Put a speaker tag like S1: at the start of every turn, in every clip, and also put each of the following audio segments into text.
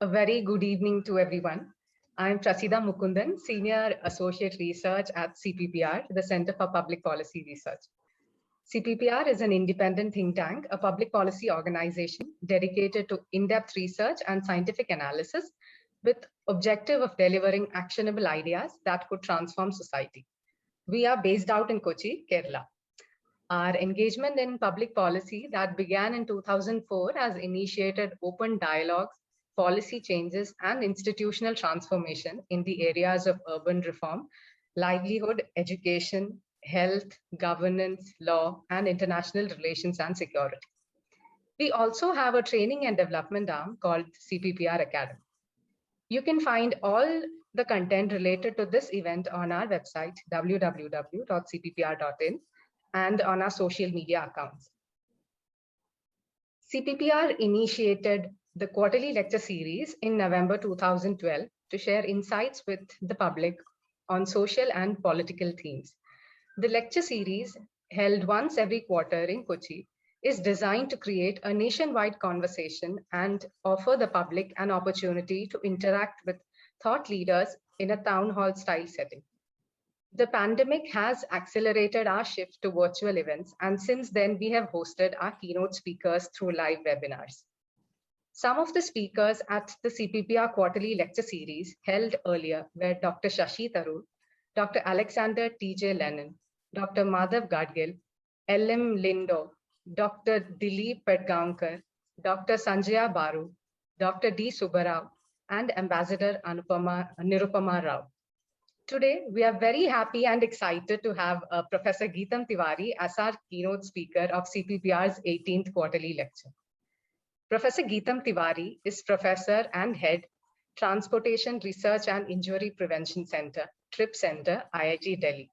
S1: A very good evening to everyone. I'm Prasida Mukundan, Senior Associate Research at CPPR, the Center for Public Policy Research. CPPR is an independent think tank, a public policy organization dedicated to in-depth research and scientific analysis with objective of delivering actionable ideas that could transform society. We are based out in Kochi, Kerala. Our engagement in public policy that began in 2004 has initiated open dialogues, policy changes, and institutional transformation in the areas of urban reform, livelihood, education, health, governance, law, and international relations and security. We also have a training and development arm called CPPR Academy. You can find all the content related to this event on our website, www.cppr.in, and on our social media accounts. CPPR initiated the quarterly lecture series in November 2012 to share insights with the public on social and political themes. The lecture series, held once every quarter in Kochi, is designed to create a nationwide conversation and offer the public an opportunity to interact with thought leaders in a town hall style setting. The pandemic has accelerated our shift to virtual events, and since then we have hosted our keynote speakers through live webinars. Some of the speakers at the CPPR quarterly lecture series held earlier were Dr. Shashi Tharoor, Dr. Alexander T.J. Lennon, Dr. Madhav Gadgil, L.M. Lindo, Dr. Dilip Pedgaonkar, Dr. Sanjaya Baru, Dr. D. Subbarao, and Ambassador Nirupama Rao. Today, we are very happy and excited to have Professor Geetam Tiwari as our keynote speaker of CPPR's 18th quarterly lecture. Professor Geetam Tiwari is Professor and Head, Transportation Research and Injury Prevention Center, TRIP Center, IIT Delhi.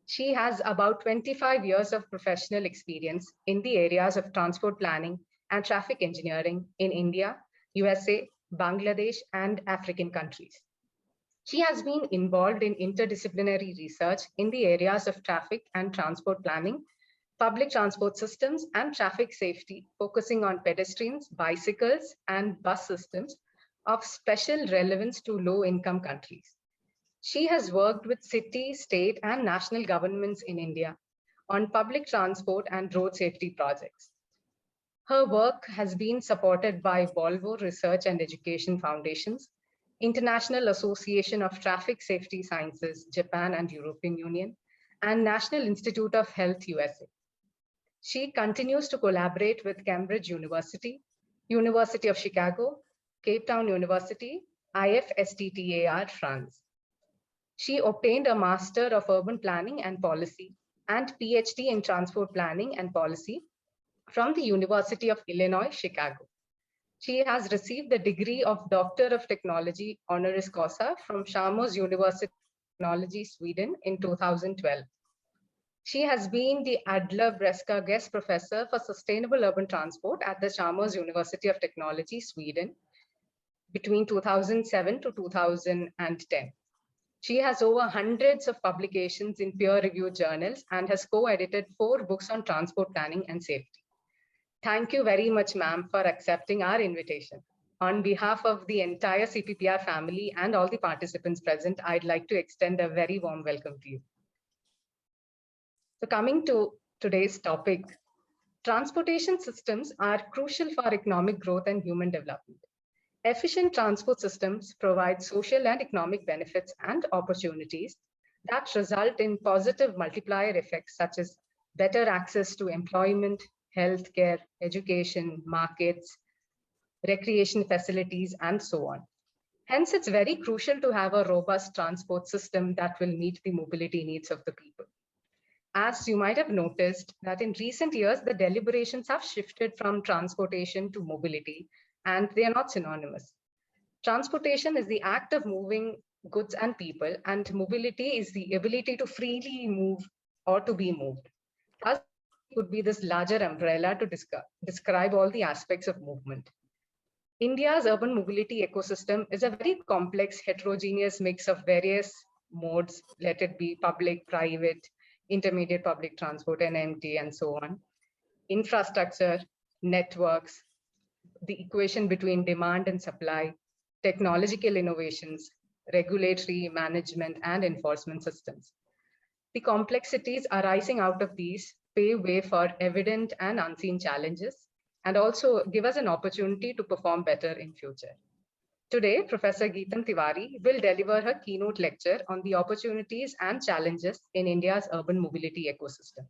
S1: She has about 25 years of professional experience in the areas of transport planning and traffic engineering in India, USA, Bangladesh, and African countries. She has been involved in interdisciplinary research in the areas of traffic and transport planning, public transport systems, and traffic safety, focusing on pedestrians, bicycles, and bus systems of special relevance to low-income countries. She has worked with city, state, and national governments in India on public transport and road safety projects. Her work has been supported by Volvo Research and Education Foundations, International Association of Traffic Safety Sciences, Japan and European Union, and National Institute of Health, USA. She continues to collaborate with Cambridge University, University of Chicago, Cape Town University, IFSTTAR, France. She obtained a Master of Urban Planning and Policy and PhD in Transport Planning and Policy from the University of Illinois, Chicago. She has received the degree of Doctor of Technology honoris causa from Chalmers University of Technology, Sweden in 2012. She has been the Adler Breska Guest Professor for Sustainable Urban Transport at the Chalmers University of Technology, Sweden between 2007 to 2010. She has over hundreds of publications in peer-reviewed journals and has co-edited 4 books on transport planning and safety. Thank you very much, ma'am, for accepting our invitation. On behalf of the entire CPPR family and all the participants present, I'd like to extend a very warm welcome to you. So coming to today's topic, transportation systems are crucial for economic growth and human development. Efficient transport systems provide social and economic benefits and opportunities that result in positive multiplier effects such as better access to employment, healthcare, education, markets, recreation facilities, and so on. Hence, it's very crucial to have a robust transport system that will meet the mobility needs of the people. As you might have noticed that in recent years, the deliberations have shifted from transportation to mobility, and they are not synonymous. Transportation is the act of moving goods and people, and mobility is the ability to freely move or to be moved. Thus, could be this larger umbrella to describe all the aspects of movement. India's urban mobility ecosystem is a very complex, heterogeneous mix of various modes, let it be public, private, intermediate public transport, NMT, and so on. Infrastructure, networks, the equation between demand and supply, technological innovations, regulatory management, and enforcement systems. The complexities arising out of these pave way for evident and unseen challenges and also give us an opportunity to perform better in future. Today, Professor Geetam Tiwari will deliver her keynote lecture on the opportunities and challenges in India's urban mobility ecosystem.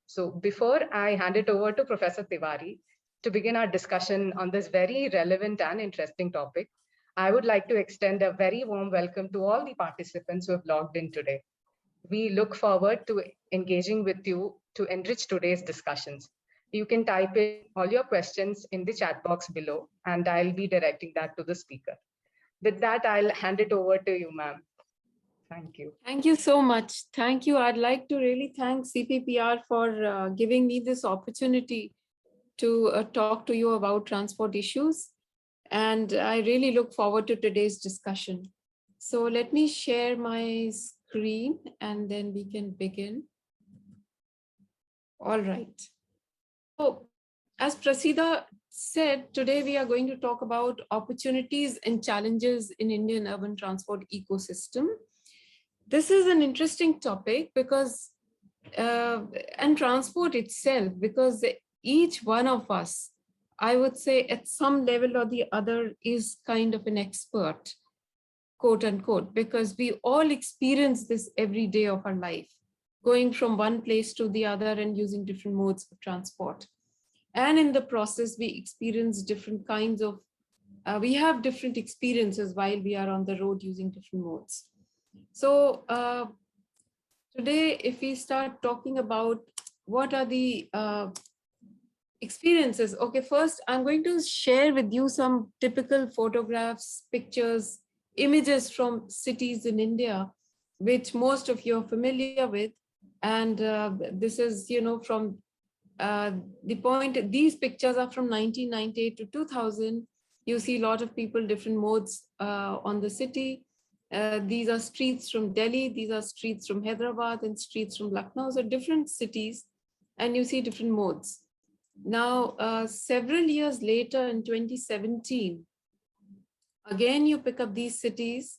S1: So before I hand it over to Professor Tiwari to begin our discussion on this very relevant and interesting topic, I would like to extend a very warm welcome to all the participants who have logged in today. We look forward to engaging with you to enrich today's discussions. You can type in all your questions in the chat box below, and I'll be directing that to the speaker. With that, I'll hand it over to you, ma'am. Thank you.
S2: Thank you so much. Thank you. I'd like to really thank CPPR for giving me this opportunity to talk to you about transport issues. And I really look forward to today's discussion. So let me share my screen and then we can begin. All right. So as Prasida said, today we are going to talk about opportunities and challenges in Indian urban transport ecosystem. This is an interesting topic because, and transport itself, because each one of us, I would say at some level or the other is kind of an expert, quote unquote, because we all experience this every day of our life, going from one place to the other and using different modes of transport. And in the process, we experience different kinds of, we have different experiences while we are on the road using different modes. So today, if we start talking about what are the experiences, okay, first I'm going to share with you some typical photographs, pictures, images from cities in India, which most of you are familiar with. And this is, you know, from the point, these pictures are from 1998 to 2000. You see a lot of people, different modes on the city. These are streets from Delhi, these are streets from Hyderabad and streets from Lucknow, so different cities, and you see different modes. Now, several years later in 2017, again, you pick up these cities.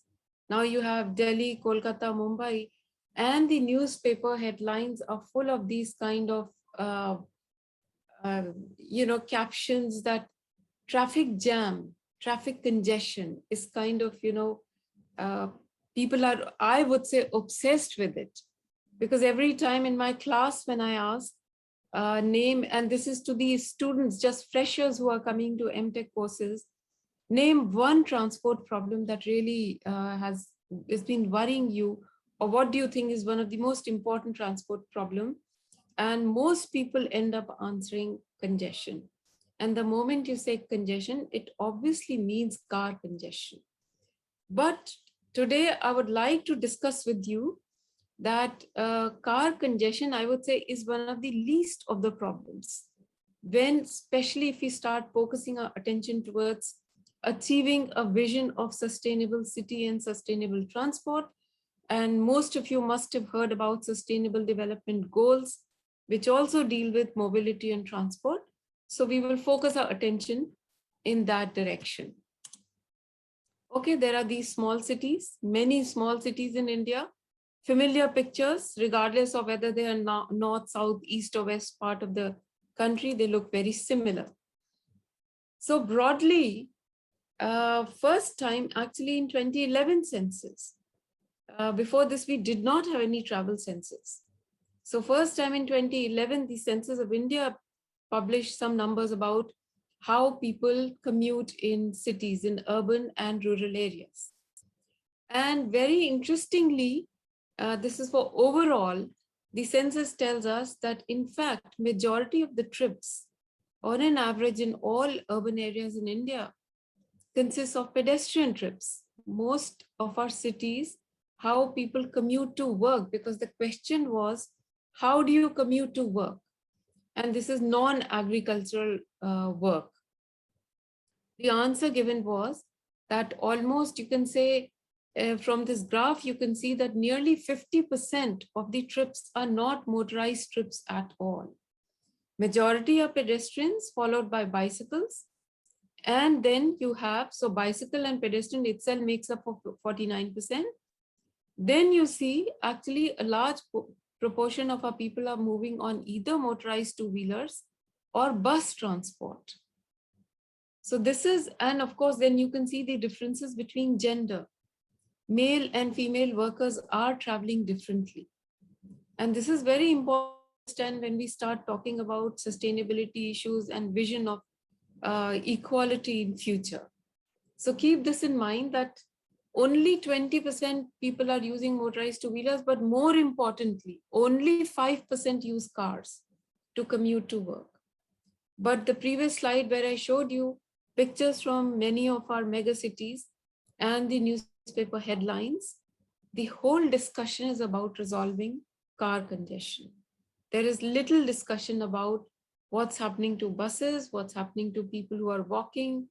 S2: Now you have Delhi, Kolkata, Mumbai, and the newspaper headlines are full of these kind of, you know, captions that traffic jam, traffic congestion is kind of, you know, people are, I would say, obsessed with it. Because every time in my class, when I ask, name, and this is to the students, just freshers who are coming to MTech courses, name one transport problem that really has been worrying you, or what do you think is one of the most important transport problem? And most people end up answering congestion. And the moment you say congestion, it obviously means car congestion. But today I would like to discuss with you that car congestion, I would say, is one of the least of the problems. When, especially if we start focusing our attention towards achieving a vision of sustainable city and sustainable transport. And most of you must have heard about Sustainable Development Goals, which also deal with mobility and transport. So we will focus our attention in that direction. Okay, there are these small cities, many small cities in India. Familiar pictures, regardless of whether they are north, south, east or west part of the country, they look very similar. So broadly, first time actually in 2011 census. Before this, we did not have any travel census. So first time in 2011, the Census of India published some numbers about how people commute in cities, in urban and rural areas. And very interestingly, this is for overall, the census tells us that in fact, majority of the trips on an average in all urban areas in India consists of pedestrian trips. Most of our cities, how people commute to work, because the question was, how do you commute to work? And this is non-agricultural work. The answer given was that almost, you can say, from this graph, you can see that nearly 50% of the trips are not motorized trips at all. Majority are pedestrians, followed by bicycles, And then you have, so bicycle and pedestrian itself makes up for 49%. Then you see actually a large proportion of our people are moving on either motorized two-wheelers or bus transport. So this is, and of course, then you can see the differences between gender. Male and female workers are traveling differently. And this is very important to understand when we start talking about sustainability issues and vision of equality in future. So keep this in mind that only 20% people are using motorized two-wheelers, but more importantly, only 5% use cars to commute to work. But the previous slide where I showed you pictures from many of our mega cities and the newspaper headlines, the whole discussion is about resolving car congestion. There is little discussion about what's happening to buses, what's happening to people who are walking,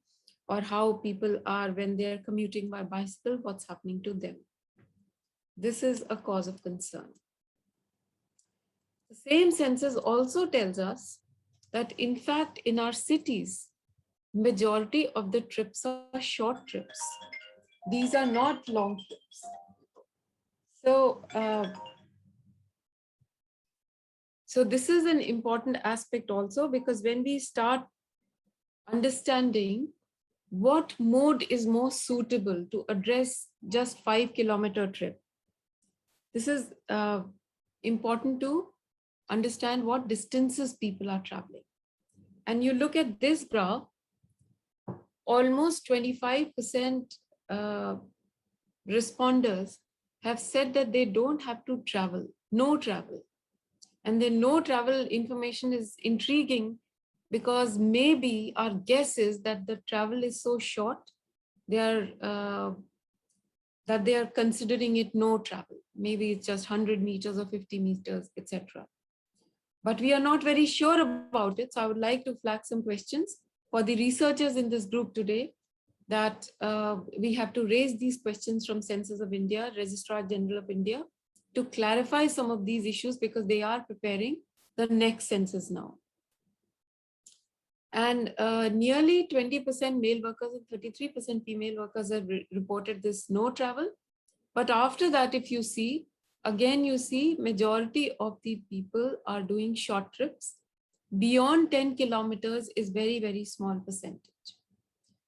S2: or how people are when they're commuting by bicycle, what's happening to them. This is a cause of concern. The same census also tells us that in fact, in our cities, majority of the trips are short trips. These are not long trips. So this is an important aspect also, because when we start understanding what mode is most suitable to address just 5-kilometer trip, this is important to understand what distances people are traveling. And you look at this graph, almost 25% responders have said that they don't have to travel, no travel. And the no travel information is intriguing because maybe our guess is that the travel is so short, that they are considering it no travel. Maybe it's just 100 meters or 50 meters, etc. But we are not very sure about it. So I would like to flag some questions for the researchers in this group today, that we have to raise these questions from Census of India, Registrar General of India, to clarify some of these issues, because they are preparing the next census now. And nearly 20% male workers and 33% female workers have reported this no travel. But after that, if you see, again, you see majority of the people are doing short trips. Beyond 10 kilometers is very, very small percentage.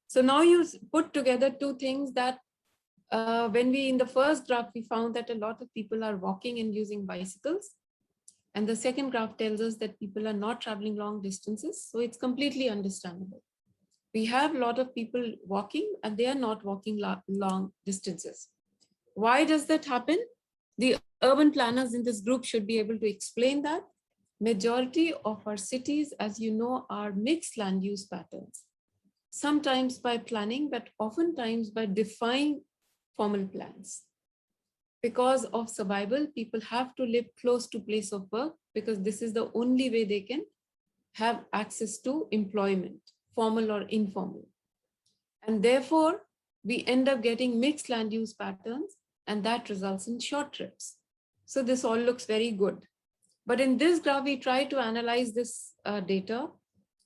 S2: So now you put together two things that when we, in the first graph, we found that a lot of people are walking and using bicycles. And the second graph tells us that people are not traveling long distances. So it's completely understandable. We have a lot of people walking and they are not walking long distances. Why does that happen? The urban planners in this group should be able to explain that. Majority of our cities, as you know, are mixed land use patterns. Sometimes by planning, but oftentimes by defying formal plans. Because of survival, people have to live close to place of work, because this is the only way they can have access to employment, formal or informal. And therefore, we end up getting mixed land use patterns, and that results in short trips. So this all looks very good. But in this graph, we try to analyze this data,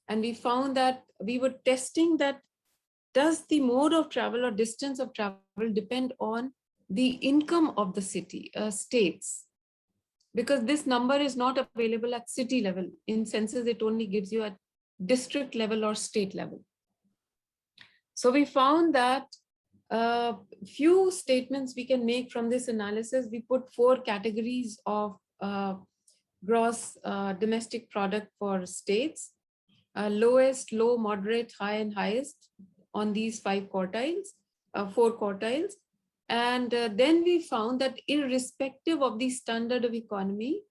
S2: and we found that we were testing that does the mode of travel or distance of travel depend on the income of the city, states? Because this number is not available at city level. In census, it only gives you at district level or state level. So we found that few statements we can make from this analysis. We put 4 categories of gross domestic product for states: lowest, low, moderate, high, and highest on these 4 quartiles. And then we found that irrespective of the standard of economy,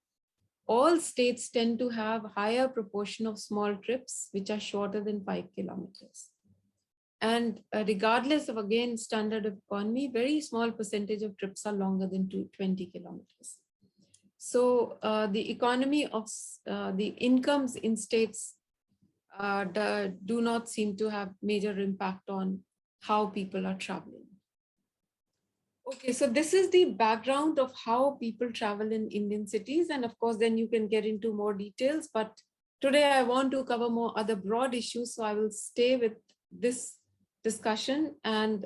S2: all states tend to have higher proportion of small trips, which are shorter than 5 kilometers. And regardless of, again, standard of economy, very small percentage of trips are longer than 20 kilometers. So the economy of the incomes in states do not seem to have major impact on how people are traveling. Okay, so this is the background of how people travel in Indian cities. And of course, then you can get into more details. But today I want to cover more other broad issues. So I will stay with this discussion, and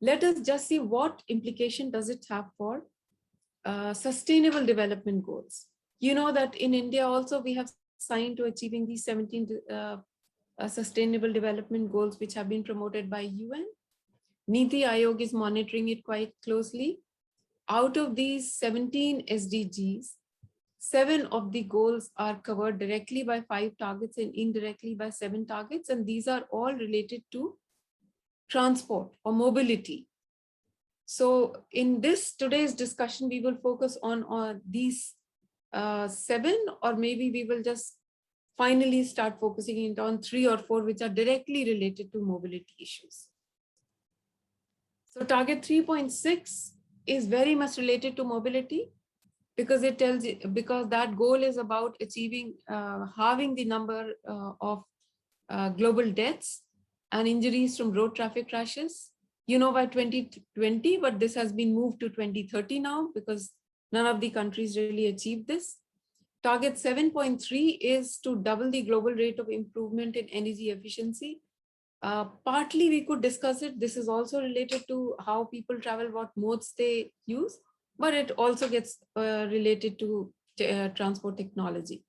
S2: let us just see what implication does it have for sustainable development goals. You know that in India also we have signed to achieving these 17 sustainable development goals, which have been promoted by UN. Niti Aayog is monitoring it quite closely. Out of these 17 SDGs, 7 of the goals are covered directly by 5 targets and indirectly by 7 targets. And these are all related to transport or mobility. So in this today's discussion, we will focus on these 7, or maybe we will just finally start focusing on 3 or 4, which are directly related to mobility issues. So target 3.6 is very much related to mobility, because it tells you, because that goal is about achieving, halving the number of global deaths and injuries from road traffic crashes, you know, by 2020, but this has been moved to 2030 now because none of the countries really achieved this. Target 7.3 is to double the global rate of improvement in energy efficiency. Partly we could discuss it. This is also related to how people travel, what modes they use, but it also gets related to transport technology.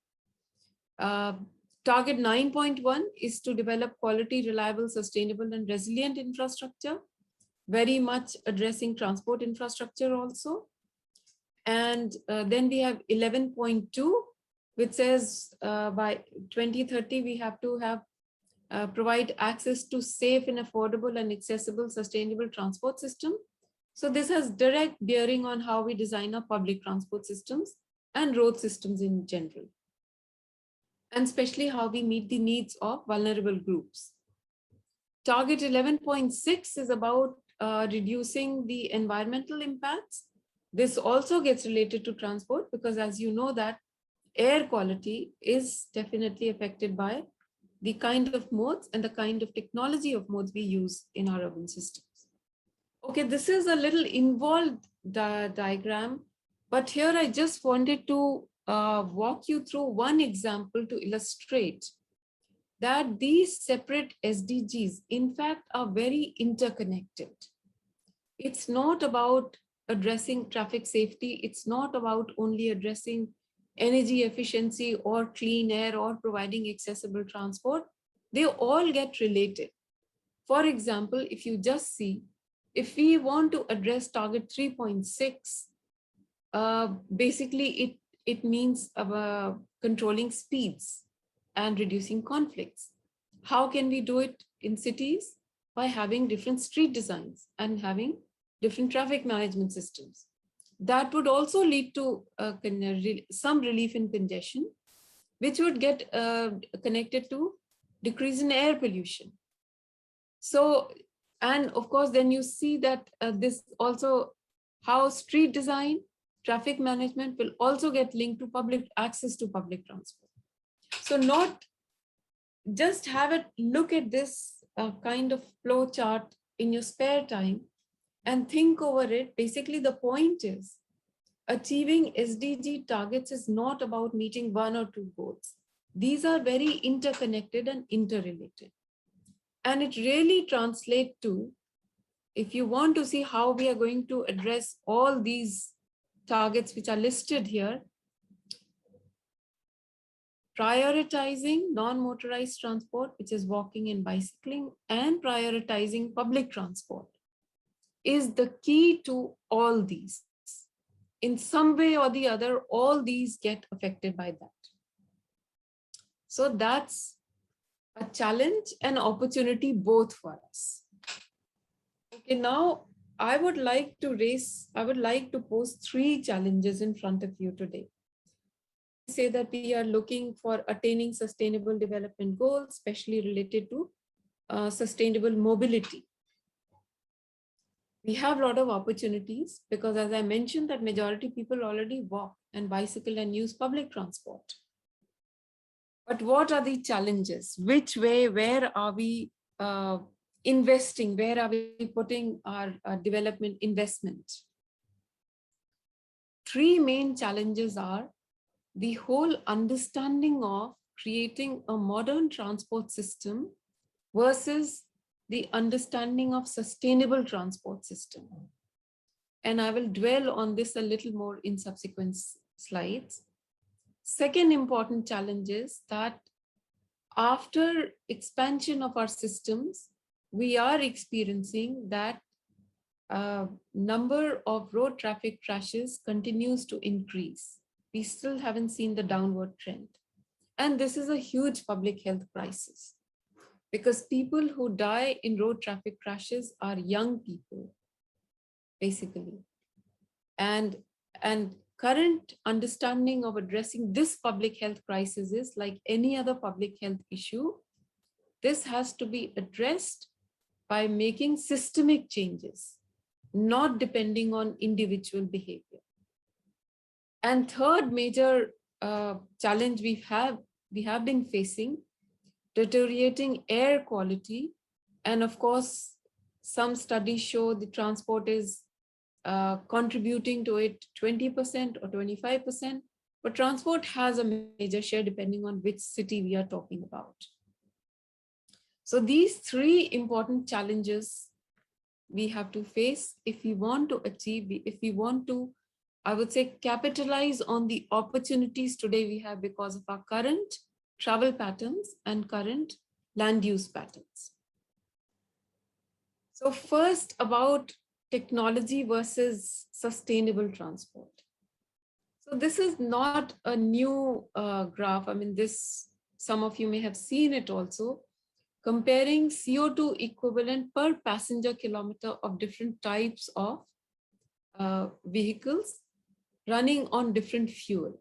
S2: Target 9.1 is to develop quality, reliable, sustainable, and resilient infrastructure, very much addressing transport infrastructure also. And then we have 11.2, which says by 2030, we have to have provide access to safe and affordable and accessible sustainable transport system. So this has direct bearing on how we design our public transport systems and road systems in general, and especially how we meet the needs of vulnerable groups. Target 11.6 is about reducing the environmental impacts. This also gets related to transport, because as you know that air quality is definitely affected by the kind of modes and the kind of technology of modes we use in our urban systems. Okay, this is a little involved diagram, but here I just wanted to walk you through one example to illustrate that these separate SDGs, in fact, are very interconnected. It's not about addressing traffic safety. It's not about only addressing energy efficiency or clean air or providing accessible transport. They all get related. For example, if you just see, if we want to address target 3.6, basically it means controlling speeds and reducing conflicts. How can we do it in cities? By having different street designs and having different traffic management systems. That would also lead to some relief in congestion, which would get connected to decrease in air pollution. So, and of course, then you see that this also, how street design, traffic management will also get linked to public access to public transport. So not just have a look at this kind of flow chart in your spare time and think over it. Basically, the point is achieving SDG targets is not about meeting 1 or 2 goals. These are very interconnected and interrelated. And it really translates to, if you want to see how we are going to address all these targets which are listed here, prioritizing non-motorized transport, which is walking and bicycling, and prioritizing public transport is the key to all these. In some way or the other, all these get affected by that. So that's a challenge and opportunity both for us. Okay, now I would like to pose 3 challenges in front of you today. Say that we are looking for attaining sustainable development goals, especially related to sustainable mobility. We have a lot of opportunities because, as I mentioned, that majority people already walk and bicycle and use public transport. But what are the challenges? Which way, where are we investing? Where are we putting our development investment? 3 main challenges are the whole understanding of creating a modern transport system versus the understanding of sustainable transport system. And I will dwell on this a little more in subsequent slides. Second important challenge is that after expansion of our systems, we are experiencing that number of road traffic crashes continues to increase. We still haven't seen the downward trend. And this is a huge public health crisis because people who die in road traffic crashes are young people, basically. And current understanding of addressing this public health crisis is like any other public health issue. This has to be addressed by making systemic changes, not depending on individual behavior. And third major challenge we have been facing, deteriorating air quality. And of course, some studies show the transport is contributing to it 20% or 25%, but transport has a major share depending on which city we are talking about. So these three important challenges we have to face if we want to achieve, if we want to, I would say, capitalize on the opportunities today we have because of our current travel patterns and current land use patterns. So first, about technology versus sustainable transport. So this is not a new graph. I mean, some of you may have seen it also, comparing CO2 equivalent per passenger kilometer of different types of vehicles running on different fuel.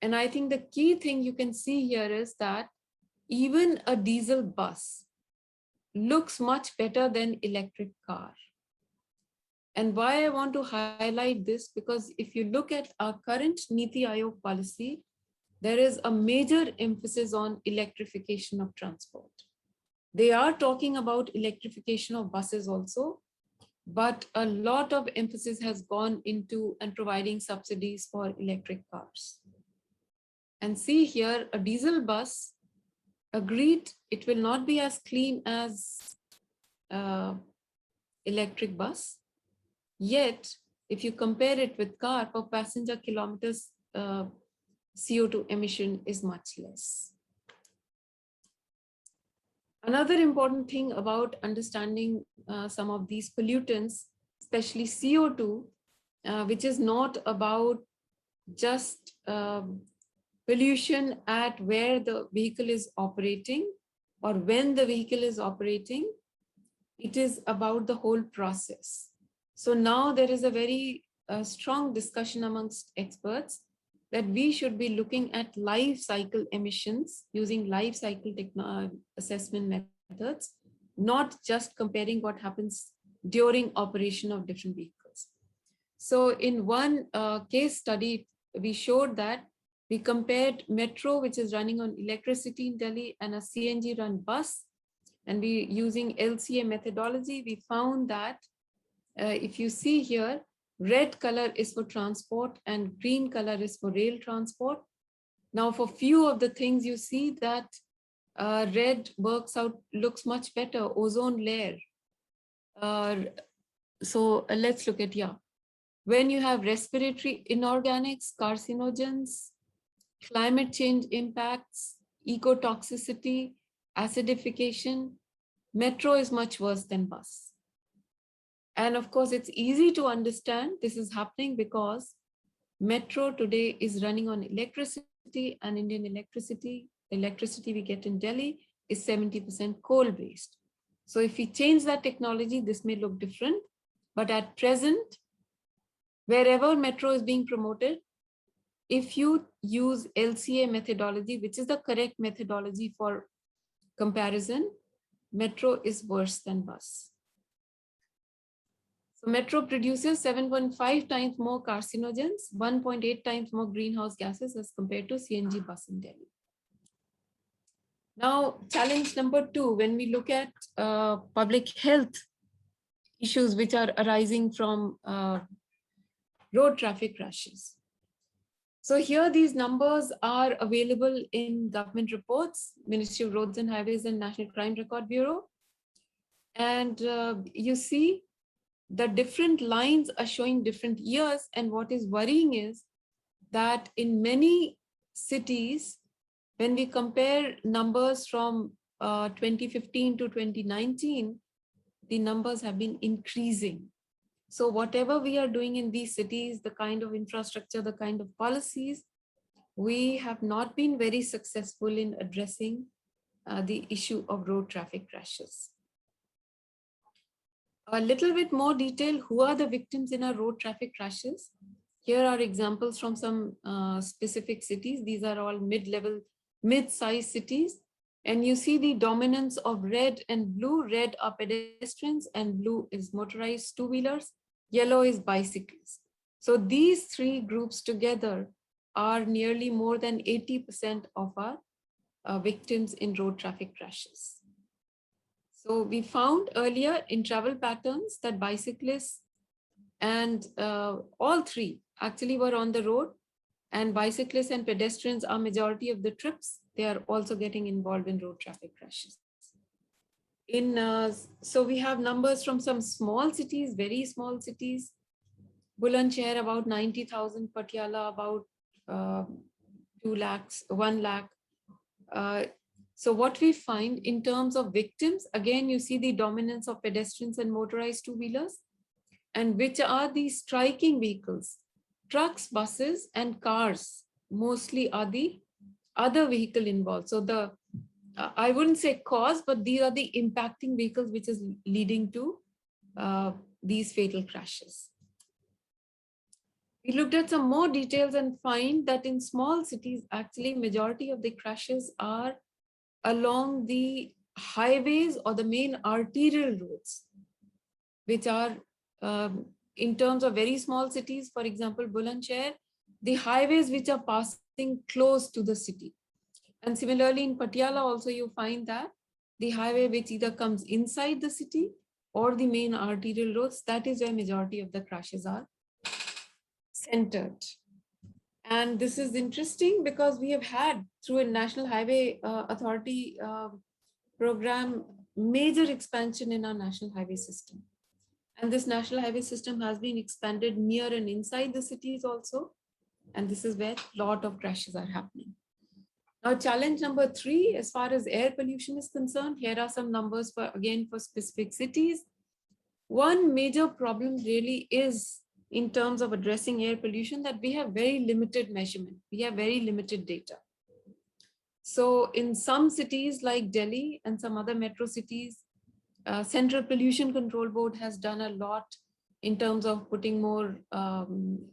S2: And I think the key thing you can see here is that even a diesel bus looks much better than electric car. And why I want to highlight this, because if you look at our current Niti Aayog policy, there is a major emphasis on electrification of transport. They are talking about electrification of buses also, but a lot of emphasis has gone into and providing subsidies for electric cars. And see here, a diesel bus, agreed, it will not be as clean as electric bus. Yet, if you compare it with car, per passenger kilometers, CO2 emission is much less. Another important thing about understanding some of these pollutants, especially CO2, which is not about just pollution at where the vehicle is operating or when the vehicle is operating, it is about the whole process. So now there is a very strong discussion amongst experts that we should be looking at life cycle emissions using life cycle assessment methods, not just comparing what happens during operation of different vehicles. So in one case study, we showed that we compared metro, which is running on electricity in Delhi, and a CNG run bus. And we using LCA methodology, we found that if you see here, red color is for transport and green color is for rail transport. Now for few of the things you see that red works out, looks much better, ozone layer. So let's look at, when you have respiratory inorganics, carcinogens, climate change impacts, ecotoxicity, acidification, metro is much worse than bus. And of course, it's easy to understand this is happening because metro today is running on electricity, and Indian electricity we get in Delhi is 70% coal-based. So if we change that technology, this may look different. But at present, wherever metro is being promoted, if you use LCA methodology, which is the correct methodology for comparison, metro is worse than bus. So metro produces 7.5 times more carcinogens, 1.8 times more greenhouse gases as compared to CNG bus in Delhi. Now, challenge number 2, when we look at public health issues which are arising from road traffic crashes. So here these numbers are available in government reports, Ministry of Roads and Highways and National Crime Record Bureau. And you see the different lines are showing different years. And what is worrying is that in many cities, when we compare numbers from 2015 to 2019, the numbers have been increasing. So whatever we are doing in these cities, the kind of infrastructure, the kind of policies, we have not been very successful in addressing the issue of road traffic crashes. A little bit more detail, who are the victims in our road traffic crashes? Here are examples from some specific cities. These are all mid-level, mid-sized cities. And you see the dominance of red and blue. Red are pedestrians and blue is motorized two-wheelers. Yellow is bicyclists. So these three groups together are nearly more than 80% of our victims in road traffic crashes. So we found earlier in travel patterns that bicyclists and all three actually were on the road, and bicyclists and pedestrians are majority of the trips. They are also getting involved in road traffic crashes. So we have numbers from some small cities, very small cities. Bulandshahr about 90,000, Patiala about 2 lakhs, 1 lakh. So what we find in terms of victims, again, you see the dominance of pedestrians and motorized two-wheelers. And which are the striking vehicles? Trucks, buses, and cars mostly are the other vehicle involved. So the, I wouldn't say cause, but these are the impacting vehicles which is leading to these fatal crashes. We looked at some more details and find that in small cities, actually majority of the crashes are along the highways or the main arterial roads, which are in terms of very small cities, for example, Bulandshahr, the highways which are passing close to the city. And similarly in Patiala also you find that the highway which either comes inside the city or the main arterial roads, that is where majority of the crashes are centered. And this is interesting because we have had through a National Highway Authority program, major expansion in our national highway system. And this national highway system has been expanded near and inside the cities also. And this is where a lot of crashes are happening. Now, challenge number 3, as far as air pollution is concerned, here are some numbers for, again, for specific cities. One major problem really is in terms of addressing air pollution that we have very limited measurement. We have very limited data. So in some cities like Delhi and some other metro cities, Central Pollution Control Board has done a lot in terms of putting more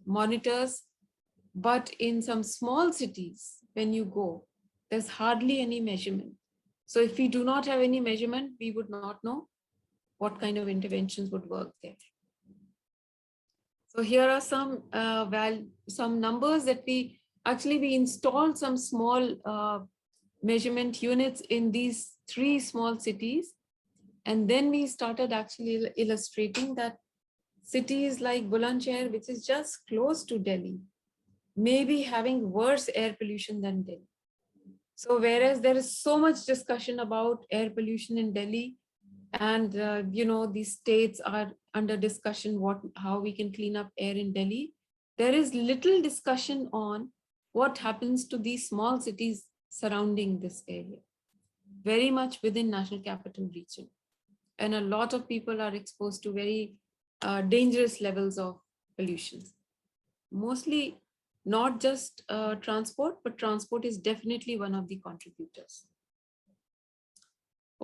S2: monitors. But in some small cities, when you go, there's hardly any measurement. So if we do not have any measurement, we would not know what kind of interventions would work there. So here are some numbers that we installed some small measurement units in these 3 small cities. And then we started actually illustrating that cities like Bulandshahr, which is just close to Delhi, may be having worse air pollution than Delhi. So whereas there is so much discussion about air pollution in Delhi, and these states are under discussion how we can clean up air in Delhi, there is little discussion on what happens to these small cities surrounding this area, very much within National Capital Region. And a lot of people are exposed to very dangerous levels of pollution. Mostly not just transport, but transport is definitely one of the contributors.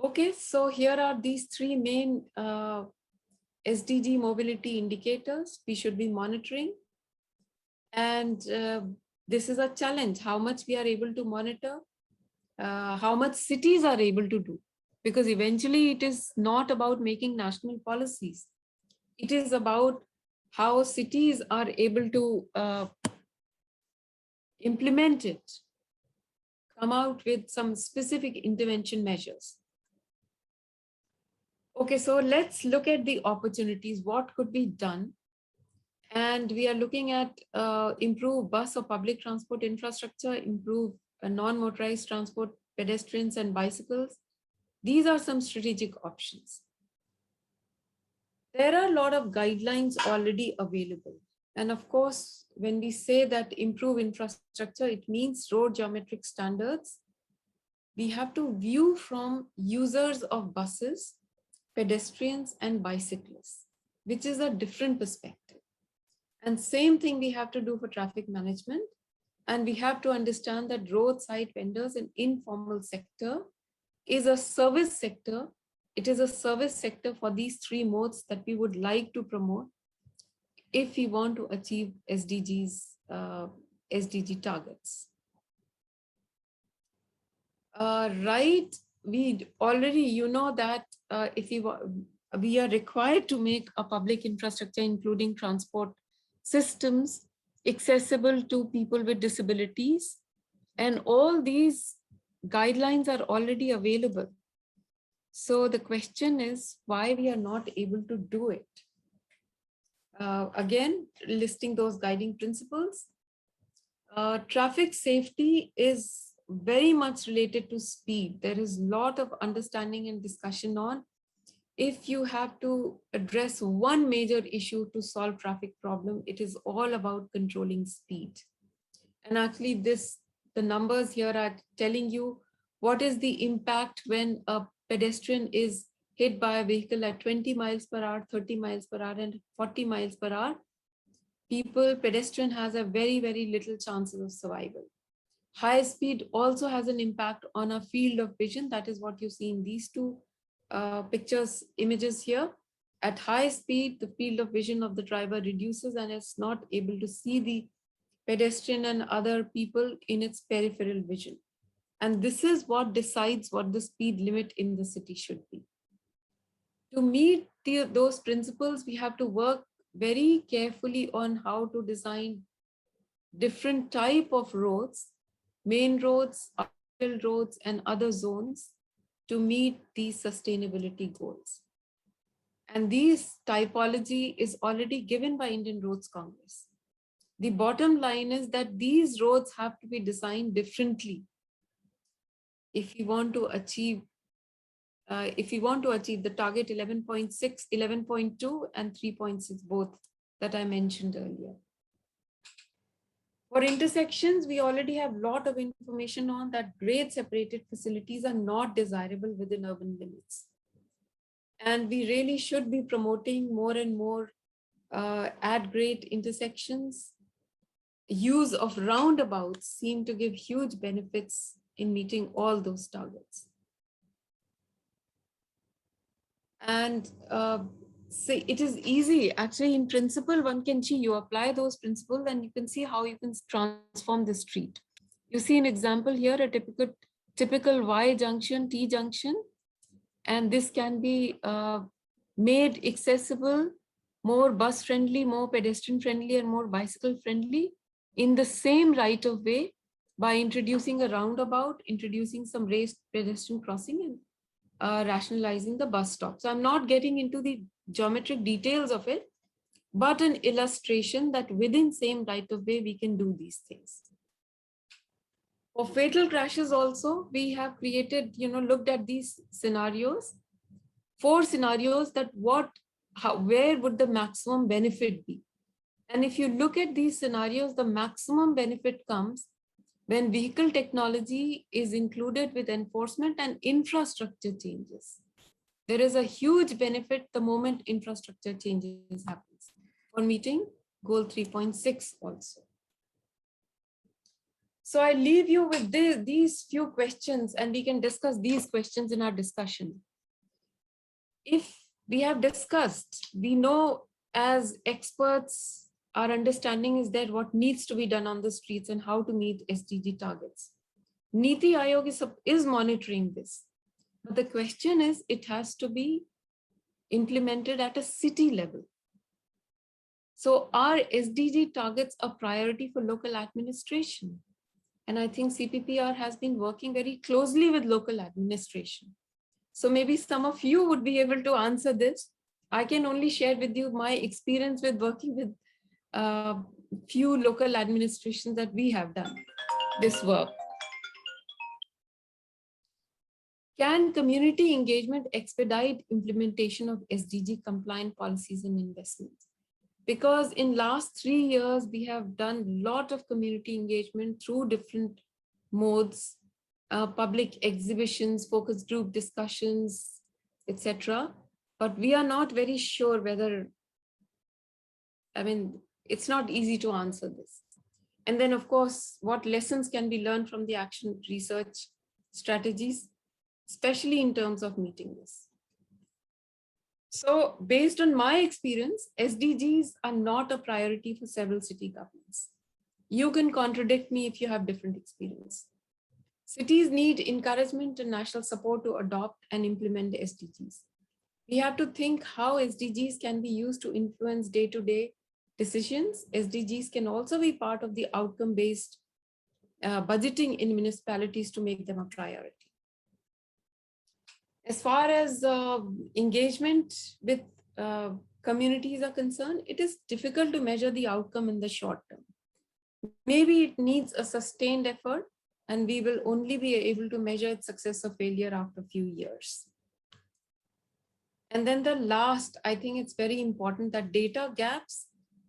S2: Okay, so here are these 3 main SDG mobility indicators we should be monitoring. And this is a challenge, how much we are able to monitor, how much cities are able to do. Because eventually it is not about making national policies. It is about how cities are able to implement it, come out with some specific intervention measures. Okay, so let's look at the opportunities, what could be done. And we are looking at improve bus or public transport infrastructure, improve non-motorized transport, pedestrians and bicycles. These are some strategic options. There are a lot of guidelines already available. And of course, when we say that improve infrastructure, it means road geometric standards. We have to view from users of buses, pedestrians and bicyclists, which is a different perspective. And same thing we have to do for traffic management. And we have to understand that roadside vendors and informal sector is a service sector. It is a service sector for these three modes that we would like to promote if we want to achieve SDG targets. Right, we already, you know that if we are required to make a public infrastructure, including transport systems, accessible to people with disabilities, and all these guidelines are already available. So the question is why we are not able to do it. Again, listing those guiding principles. Traffic safety is very much related to speed. There is a lot of understanding and discussion on if you have to address one major issue to solve traffic problem, it is all about controlling speed. And actually the numbers here are telling you what is the impact when a pedestrian is hit by a vehicle at 20 miles per hour, 30 miles per hour, and 40 miles per hour. Pedestrian has a very, very little chances of survival. High speed also has an impact on a field of vision. That is what you see in these two images here. At high speed, the field of vision of the driver reduces and it's not able to see the pedestrian and other people in its peripheral vision. And this is what decides what the speed limit in the city should be. To meet those principles, we have to work very carefully on how to design different type of roads, main roads, arterial roads, and other zones to meet these sustainability goals. And this typology is already given by Indian Roads Congress. The bottom line is that these roads have to be designed differently if we want to achieve the target 11.6, 11.2, and 3.6, both that I mentioned earlier. For intersections, we already have a lot of information on that grade separated facilities are not desirable within urban limits. And we really should be promoting more and more at grade intersections. Use of roundabouts seem to give huge benefits in meeting all those targets. And see, it is easy. Actually, in principle, one can see you apply those principles and you can see how you can transform the street. You see an example here, a typical Y junction, T junction, and this can be made accessible, more bus friendly, more pedestrian friendly, and more bicycle friendly in the same right of way by introducing a roundabout, introducing some raised pedestrian crossing, and rationalizing the bus stop. So I'm not getting into the geometric details of it, but an illustration that within same right of way, we can do these things. For fatal crashes also, we have created, looked at these scenarios, 4 scenarios that where would the maximum benefit be? And if you look at these scenarios, the maximum benefit comes when vehicle technology is included with enforcement and infrastructure changes. There is a huge benefit the moment infrastructure changes happens. For meeting goal 3.6 also. So I leave you with these few questions and we can discuss these questions in our discussion. If we have discussed, we know as experts, our understanding is that what needs to be done on the streets and how to meet SDG targets. Niti Aayog is monitoring this. But the question is, it has to be implemented at a city level. So are SDG targets a priority for local administration? And I think CPPR has been working very closely with local administration. So maybe some of you would be able to answer this. I can only share with you my experience with working with few local administrations that we have done this work. Can community engagement expedite implementation of SDG compliant policies and investments? Because in last 3 years, we have done a lot of community engagement through different modes, public exhibitions, focus group discussions, etc. But we are not very sure whether, it's not easy to answer this. And then of course, what lessons can be learned from the action research strategies, especially in terms of meeting this. So based on my experience, SDGs are not a priority for several city governments. You can contradict me if you have different experience. Cities need encouragement and national support to adopt and implement the SDGs. We have to think how SDGs can be used to influence day-to-day decisions. SDGs can also be part of the outcome-based budgeting in municipalities to make them a priority. As far as engagement with communities are concerned, it is difficult to measure the outcome in the short term. Maybe it needs a sustained effort, and we will only be able to measure its success or failure after a few years. And then the last, I think it's very important that data gaps,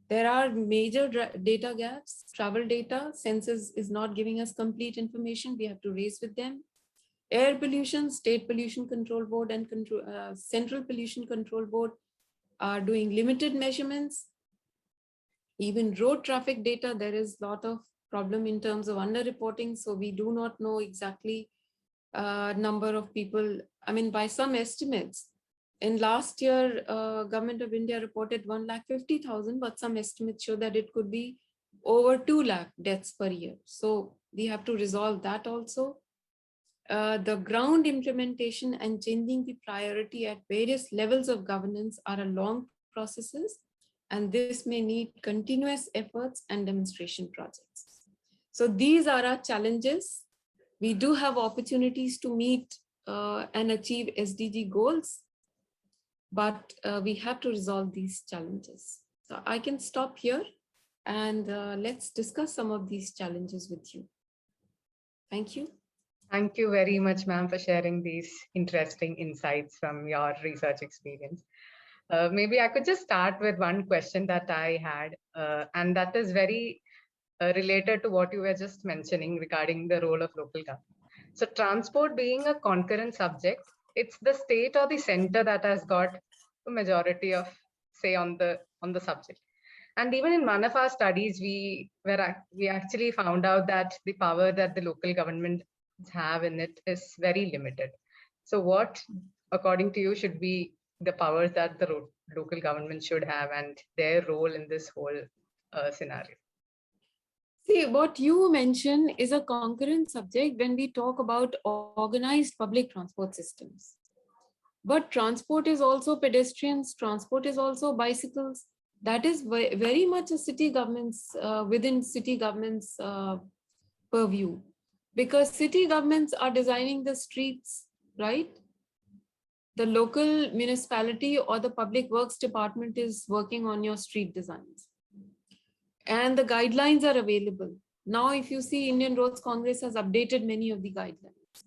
S2: there are major data gaps, travel data, census is not giving us complete information, we have to raise with them. Air pollution, State Pollution Control Board and Central Pollution Control Board are doing limited measurements. Even road traffic data, there is a lot of problem in terms of underreporting. So we do not know exactly number of people. By some estimates, in last year, Government of India reported 150,000, but some estimates show that it could be over 2 lakh deaths per year. So we have to resolve that also. The ground implementation and changing the priority at various levels of governance are a long processes, and this may need continuous efforts and demonstration projects. So these are our challenges. We do have opportunities to meet and achieve SDG goals, but we have to resolve these challenges. So I can stop here and let's discuss some of these challenges with you. Thank you.
S1: Thank you very much, ma'am, for sharing these interesting insights from your research experience. Maybe I could just start with one question that I had, and that is very related to what you were just mentioning regarding the role of local government. So transport being a concurrent subject, it's the state or the center that has got a majority of say on the subject. And even in one of our studies, we actually found out that the power that the local government have in it is very limited. So what, according to you, should be the powers that the local government should have and their role in this whole scenario?
S2: See, what you mentioned is a concurrent subject when we talk about organized public transport systems. But transport is also pedestrians, transport is also bicycles. That is very much a city government's, within city government's purview. Because city governments are designing the streets, right? The local municipality or the public works department is working on your street designs. And the guidelines are available. Now, if you see, Indian Roads Congress has updated many of the guidelines.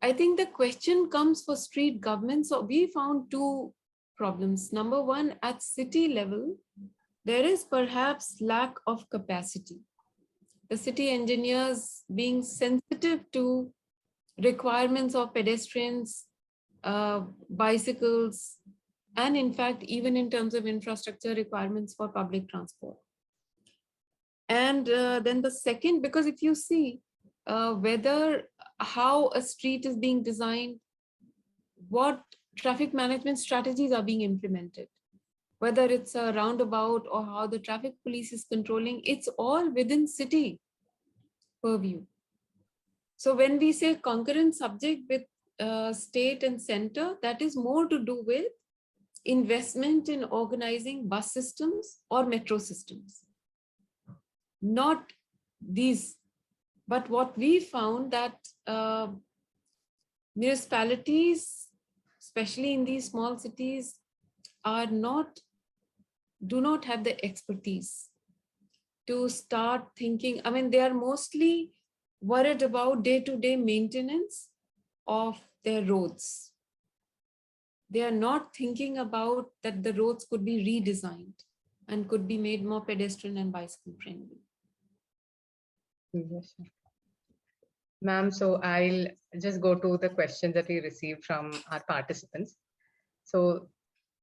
S2: I think the question comes for street governments. So we found 2 problems. Number one, at city level, there is perhaps lack of capacity. The city engineers being sensitive to requirements of pedestrians, bicycles, and in fact, even in terms of infrastructure requirements for public transport. And then the second, because if you see how a street is being designed, what traffic management strategies are being implemented, whether it's a roundabout or how the traffic police is controlling, it's all within city purview. So when we say concurrent subject with state and center, that is more to do with investment in organizing bus systems or metro systems. Not these, but what we found that municipalities, especially in these small cities, are not do not have the expertise to start thinking. I mean, they are mostly worried about day-to-day maintenance of their roads. They are not thinking about that the roads could be redesigned and could be made more pedestrian and bicycle friendly.
S1: Yes, ma'am, so I'll just go to the questions that we received from our participants. So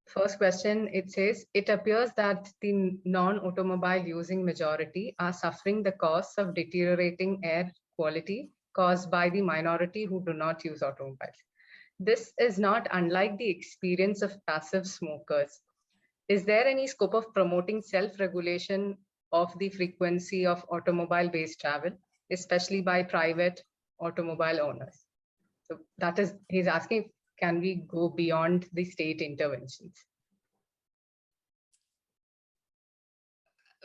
S1: first question, it says, it appears that the non-automobile using majority are suffering the costs of deteriorating air quality caused by the minority who do not use automobiles. This is not unlike the experience of passive smokers. Is there any scope of promoting self-regulation of the frequency of automobile-based travel, especially by private automobile owners? So that is, he's asking, can we go beyond the state interventions?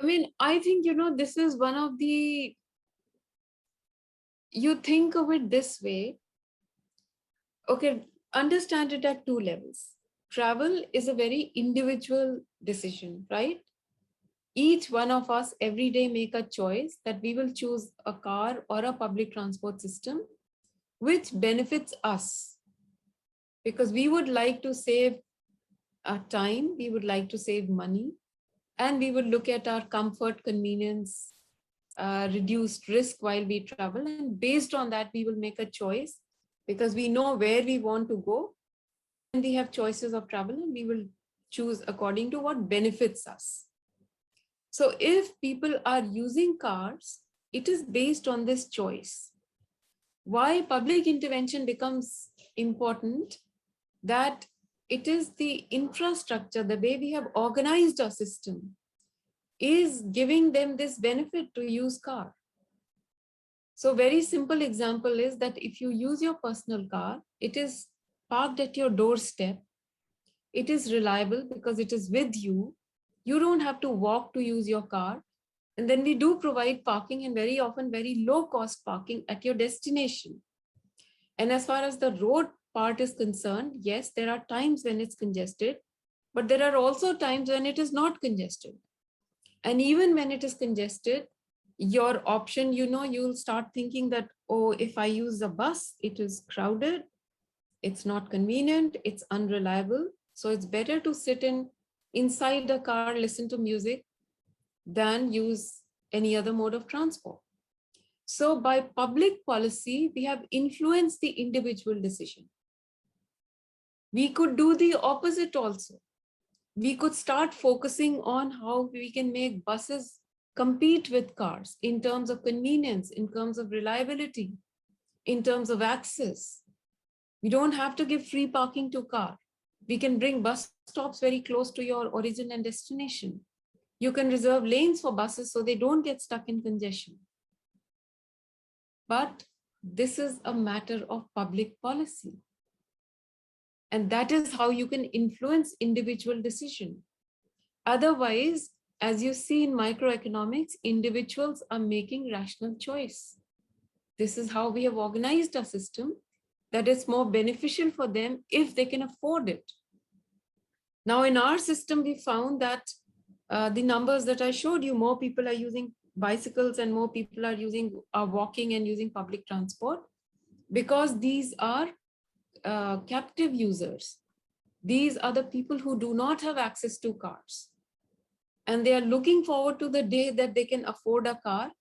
S2: I mean, I think, this is one of the, you think of it this way. Okay, understand it at two levels. Travel is a very individual decision, right? Each one of us every day make a choice that we will choose a car or a public transport system which benefits us, because we would like to save our time, we would like to save money, and we would look at our comfort, convenience, reduced risk while we travel. And based on that, we will make a choice because we know where we want to go. And we have choices of travel and we will choose according to what benefits us. So if people are using cars, it is based on this choice. Why public intervention becomes important, that it is the infrastructure, the way we have organized our system is giving them this benefit to use car. So very simple example is that if you use your personal car, it is parked at your doorstep. It is reliable because it is with you. You don't have to walk to use your car. And then we do provide parking, and very often very low cost parking at your destination. And as far as the road part is concerned, yes, there are times when it's congested, but there are also times when it is not congested. And even when it is congested, your option, you'll start thinking that, oh, if I use a bus, it is crowded, it's not convenient, it's unreliable. So it's better to sit inside a car, listen to music, than use any other mode of transport. So by public policy, we have influenced the individual decision. We could do the opposite also. We could start focusing on how we can make buses compete with cars in terms of convenience, in terms of reliability, in terms of access. We don't have to give free parking to car. We can bring bus stops very close to your origin and destination. You can reserve lanes for buses so they don't get stuck in congestion. But this is a matter of public policy. And that is how you can influence individual decision. Otherwise, as you see in microeconomics, individuals are making rational choice. This is how we have organized our system, that it's more beneficial for them if they can afford it. Now, in our system, we found that the numbers that I showed you, more people are using bicycles and more people are walking and using public transport, because these are captive users. These are the people who do not have access to cars. And they are looking forward to the day that they can afford a car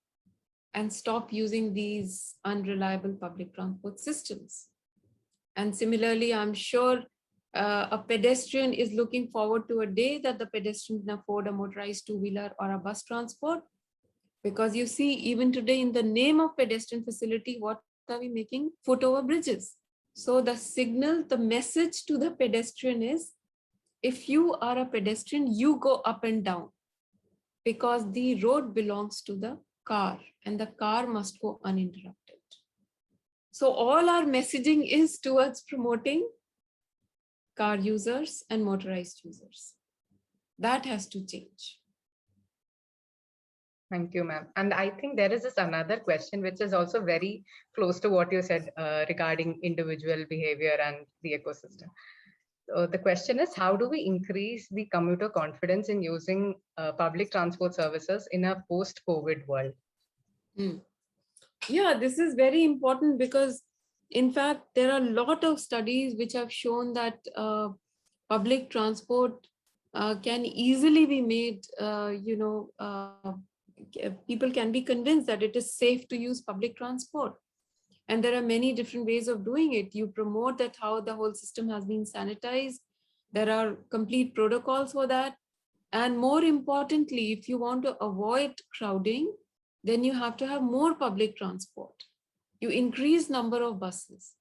S2: and stop using these unreliable public transport systems. And similarly, I'm sure a pedestrian is looking forward to a day that the pedestrian can afford a motorized two-wheeler or a bus transport. Because you see, even today in the name of pedestrian facility, what are we making? Foot over bridges. So the signal, the message to the pedestrian is, if you are a pedestrian, you go up and down, because the road belongs to the car and the car must go uninterrupted. So all our messaging is towards promoting car users and motorized users. That has to change.
S1: Thank you, ma'am. And I think there is this another question, which is also very close to what you said regarding individual behavior and the ecosystem. The question is, how do we increase the commuter confidence in using public transport services in a post-COVID world?
S2: Yeah, this is very important because, in fact, there are a lot of studies which have shown that public transport can easily be made, people can be convinced that it is safe to use public transport. And there are many different ways of doing it. You promote that how the whole system has been sanitized. There are complete protocols for that. And more importantly, if you want to avoid crowding, then you have to have more public transport. You increase number of buses.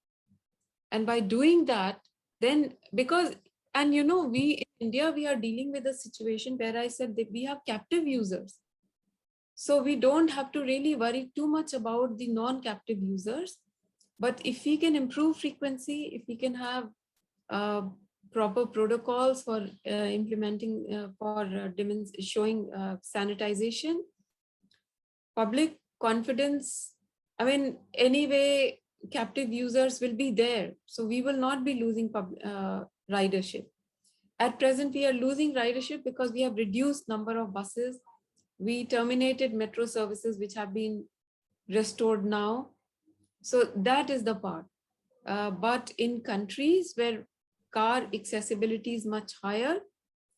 S2: And by doing that, then because, and you know, we in India, we are dealing with a situation where I said that we have captive users. So we don't have to really worry too much about the non-captive users. But if we can improve frequency, if we can have proper protocols for implementing, showing sanitization, public confidence, I mean, anyway, captive users will be there. So we will not be losing ridership. At present, we are losing ridership because we have reduced number of buses. We terminated metro services, which have been restored now. So that is the part. But in countries where car accessibility is much higher,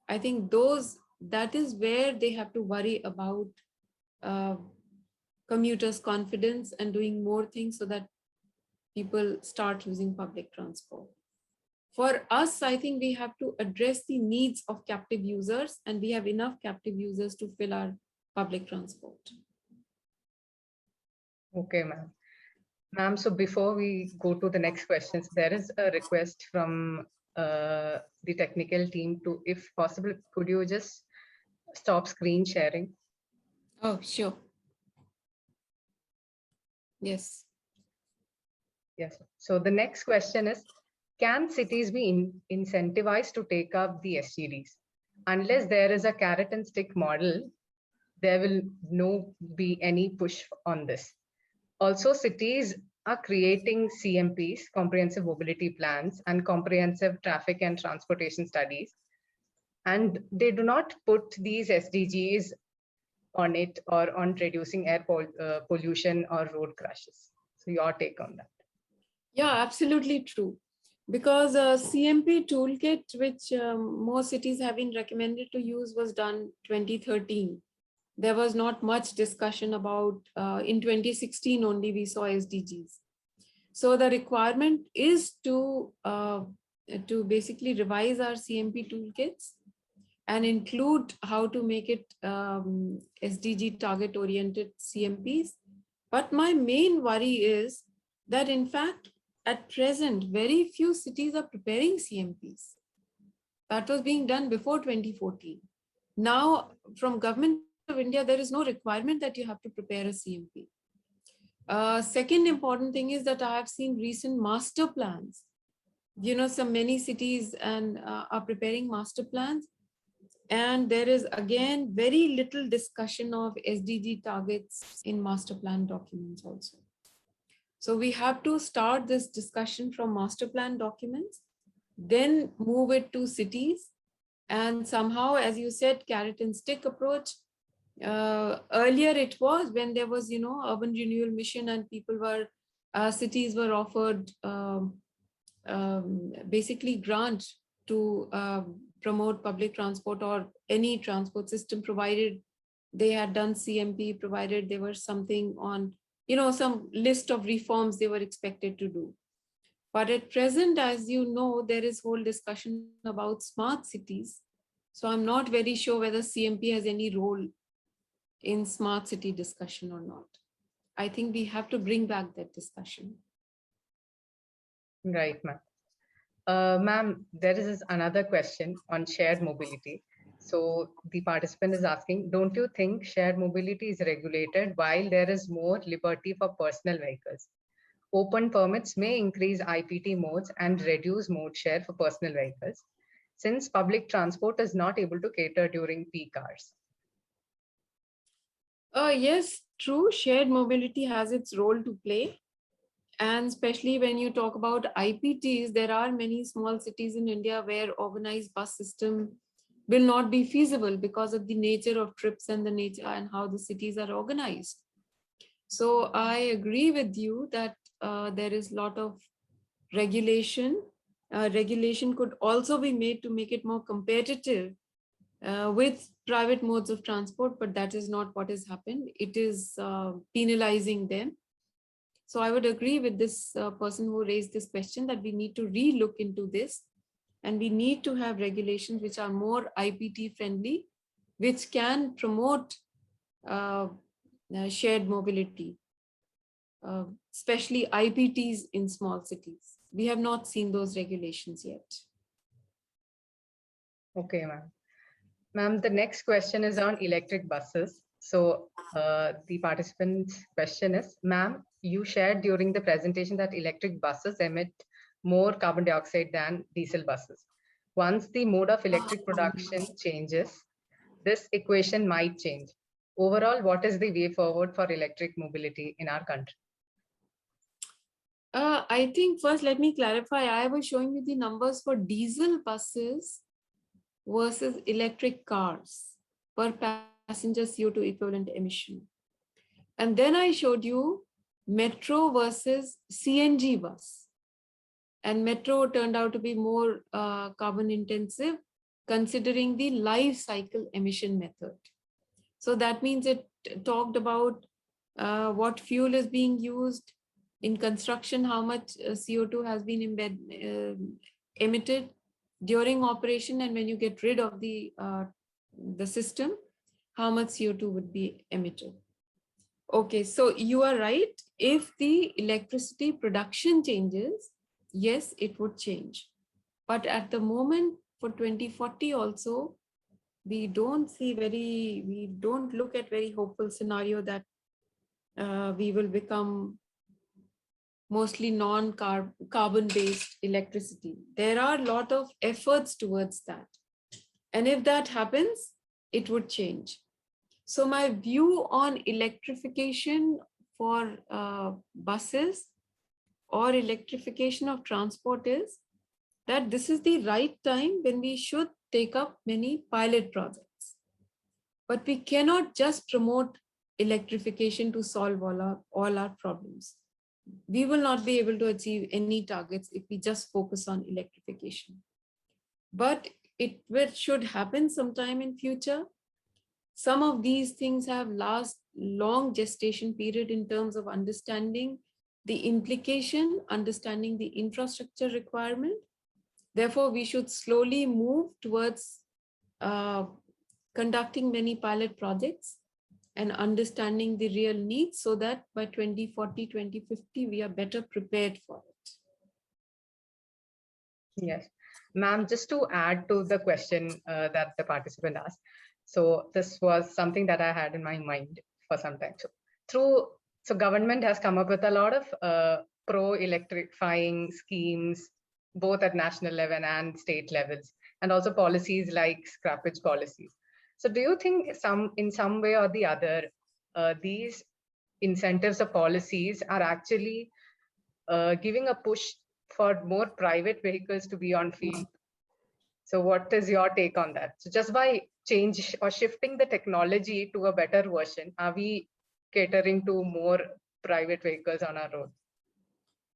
S2: I think that is where they have to worry about commuters' confidence and doing more things so that people start using public transport. For us, I think we have to address the needs of captive users, and we have enough captive users to fill our public transport.
S1: Okay, ma'am. Ma'am, so before we go to the next questions, there is a request from the technical team to, if possible, could you just stop screen sharing?
S2: Oh, sure. Yes.
S1: Yes. So the next question is, can cities be incentivized to take up the SGDs? Unless there is a carrot and stick model, there will no be any push on this. Also, cities are creating CMPs, comprehensive mobility plans, and comprehensive traffic and transportation studies. And they do not put these SDGs on it or on reducing air pollution or road crashes. So your take on that?
S2: Yeah, absolutely true. Because a CMP toolkit, which most cities have been recommended to use, was done 2013. There was not much discussion about, in 2016 only we saw SDGs. So the requirement is to basically revise our CMP toolkits and include how to make it SDG target oriented CMPs. But my main worry is that in fact, at present, very few cities are preparing CMPs. That was being done before 2014. Now, from Government of India, there is no requirement that you have to prepare a CMP. Second important thing is that I have seen recent master plans. You know, many cities and are preparing master plans. And there is, again, very little discussion of SDG targets in master plan documents also. So we have to start this discussion from master plan documents, then move it to cities. And somehow, as you said, carrot and stick approach. Earlier it was when there was, urban renewal mission and people were, cities were offered basically grant to promote public transport or any transport system, provided they had done CMP, provided there was something on, some list of reforms they were expected to do. But at present, as you know, there is whole discussion about smart cities. So I'm not very sure whether CMP has any role in smart city discussion or not. I think we have to bring back that discussion.
S1: Right, ma'am. Ma'am, there is another question on shared mobility. So the participant is asking, don't you think shared mobility is regulated while there is more liberty for personal vehicles? Open permits may increase IPT modes and reduce mode share for personal vehicles, since public transport is not able to cater during peak hours.
S2: Yes, true. Shared mobility has its role to play. And especially when you talk about IPTs, there are many small cities in India where organized bus system will not be feasible because of the nature of trips and the nature and how the cities are organized. So I agree with you that there is a lot of regulation. Regulation could also be made to make it more competitive with private modes of transport, but that is not what has happened. It is penalizing them. So I would agree with this person who raised this question that we need to re-look into this, and we need to have regulations which are more IPT friendly, which can promote shared mobility, especially IPTs in small cities. We have not seen those regulations yet.
S1: Okay, ma'am. Ma'am, the next question is on electric buses. So the participant's question is, ma'am, you shared during the presentation that electric buses emit more carbon dioxide than diesel buses. Once the mode of electric production changes, this equation might change. Overall, what is the way forward for electric mobility in our country?
S2: I think first, let me clarify. I was showing you the numbers for diesel buses versus electric cars per passenger CO2 equivalent emission. And then I showed you metro versus CNG bus. And metro turned out to be more carbon intensive considering the life cycle emission method. So that means it talked about what fuel is being used in construction, how much CO2 has been emitted during operation, and when you get rid of the system, how much CO2 would be emitted. Okay, so you are right. If the electricity production changes, yes, it would change. But at the moment for 2040 also, we don't look at very hopeful scenario that we will become mostly non-carbon based electricity. There are a lot of efforts towards that. And if that happens, it would change. So my view on electrification for buses or electrification of transport is that this is the right time when we should take up many pilot projects. But we cannot just promote electrification to solve all our problems. We will not be able to achieve any targets if we just focus on electrification. But it should happen sometime in future. Some of these things have long gestation period in terms of understanding the implication, understanding the infrastructure requirement. Therefore, we should slowly move towards conducting many pilot projects and understanding the real needs so that by 2040, 2050, we are better prepared for it.
S1: Yes. Ma'am, just to add to the question that the participant asked. So this was something that I had in my mind for some time. So government has come up with a lot of pro-electrifying schemes, both at national level and state levels, and also policies like scrappage policies. So do you think in some way or the other, these incentives or policies are actually giving a push for more private vehicles to be on field? So what is your take on that? So just by change or shifting the technology to a better version, are we catering to more private vehicles on our road?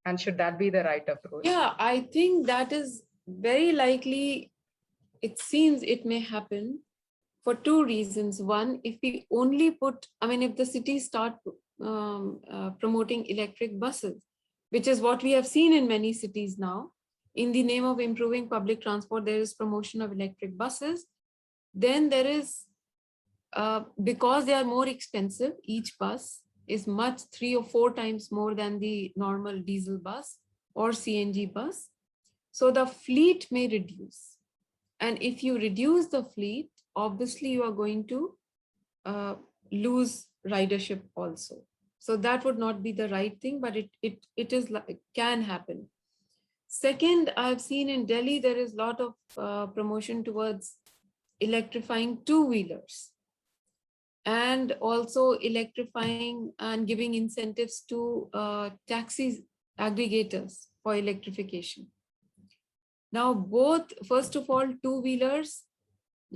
S1: And should that be the right approach?
S2: Yeah, I think that is very likely. It seems it may happen for two reasons. One, if we only if the cities start promoting electric buses, which is what we have seen in many cities now, in the name of improving public transport, there is promotion of electric buses. Then there is, because they are more expensive, each bus is much 3 or 4 times more than the normal diesel bus or CNG bus. So the fleet may reduce. And if you reduce the fleet, obviously you are going to lose ridership also. So that would not be the right thing, but it can happen. Second, I've seen in Delhi, there is a lot of promotion towards electrifying two-wheelers and also electrifying and giving incentives to taxis aggregators for electrification. Now, both, first of all, two-wheelers,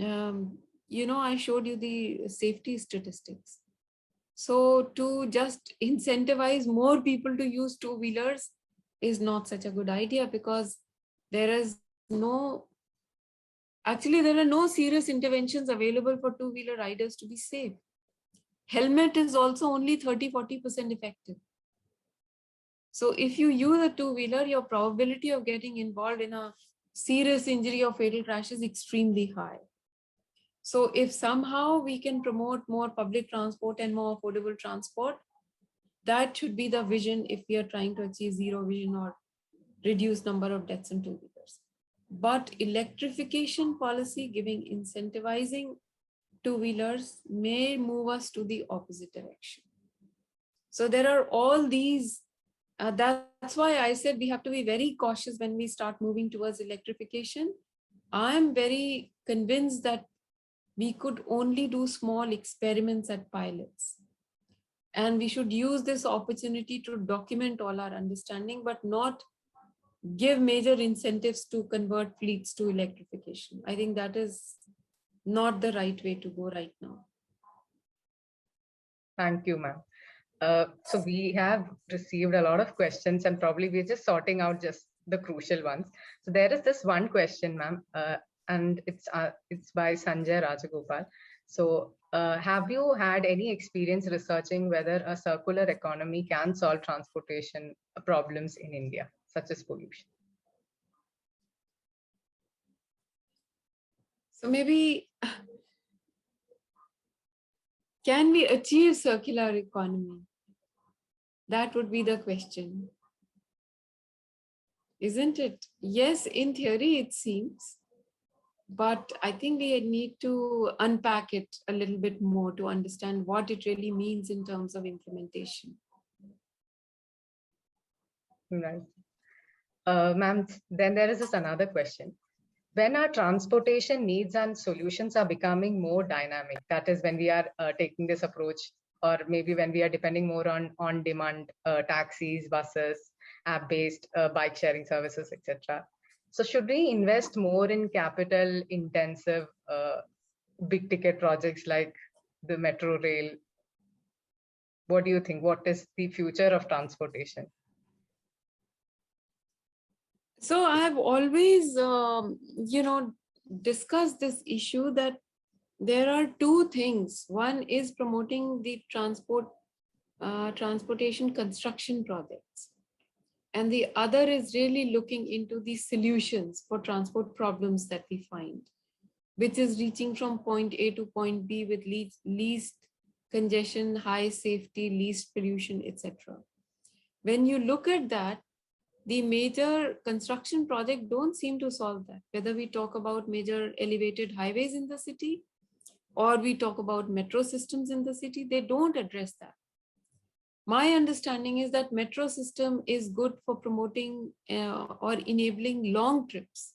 S2: I showed you the safety statistics. So to just incentivize more people to use two-wheelers is not such a good idea, because there are no serious interventions available for two-wheeler riders to be safe. Helmet is also only 30-40% effective. So if you use a two-wheeler, your probability of getting involved in a serious injury or fatal crash is extremely high. So if somehow we can promote more public transport and more affordable transport, that should be the vision if we are trying to achieve zero vision or reduce number of deaths in two-wheelers. But electrification policy incentivizing two-wheelers may move us to the opposite direction. So there are all these, that's why I said we have to be very cautious when we start moving towards electrification. I'm very convinced that we could only do small experiments at pilots. And we should use this opportunity to document all our understanding, but not give major incentives to convert fleets to electrification. I think that is not the right way to go right now.
S1: Thank you, ma'am. So we have received a lot of questions, and probably we're just sorting out just the crucial ones. So there is this one question, ma'am, and it's by Sanjay Rajagopal. So have you had any experience researching whether a circular economy can solve transportation problems in India, such as pollution?
S2: So maybe, can we achieve circular economy? That would be the question, isn't it? Yes, in theory it seems, but I think we need to unpack it a little bit more to understand what it really means in terms of implementation.
S1: Right. Ma'am, then there is this another question. When our transportation needs and solutions are becoming more dynamic, that is when we are taking this approach, or maybe when we are depending more on demand taxis, buses, app-based bike sharing services, etc. So should we invest more in capital intensive big ticket projects like the metro rail? What do you think? What is the future of transportation?
S2: So I have always, discussed this issue that there are two things. One is promoting the transportation construction projects. And the other is really looking into the solutions for transport problems that we find, which is reaching from point A to point B with least congestion, high safety, least pollution, etc. When you look at that, the major construction projects don't seem to solve that. Whether we talk about major elevated highways in the city, or we talk about metro systems in the city, they don't address that. My understanding is that metro system is good for promoting or enabling long trips.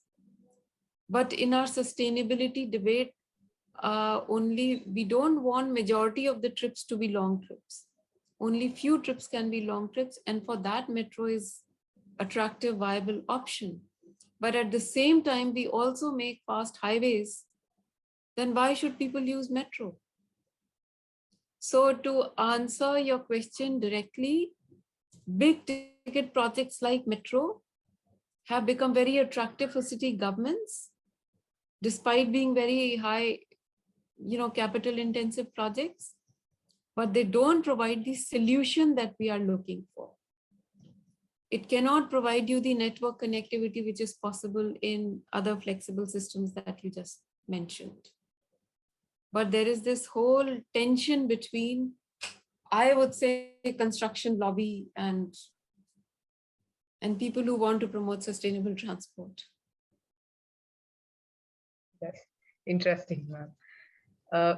S2: But in our sustainability debate, we don't want majority of the trips to be long trips. Only few trips can be long trips. And for that, metro is attractive, viable option. But at the same time, we also make fast highways. Then why should people use metro? So to answer your question directly, big ticket projects like metro have become very attractive for city governments, despite being very high, capital intensive projects, but they don't provide the solution that we are looking for. It cannot provide you the network connectivity which is possible in other flexible systems that you just mentioned. But there is this whole tension between, I would say, construction lobby and people who want to promote sustainable transport.
S1: Yes, interesting, ma'am.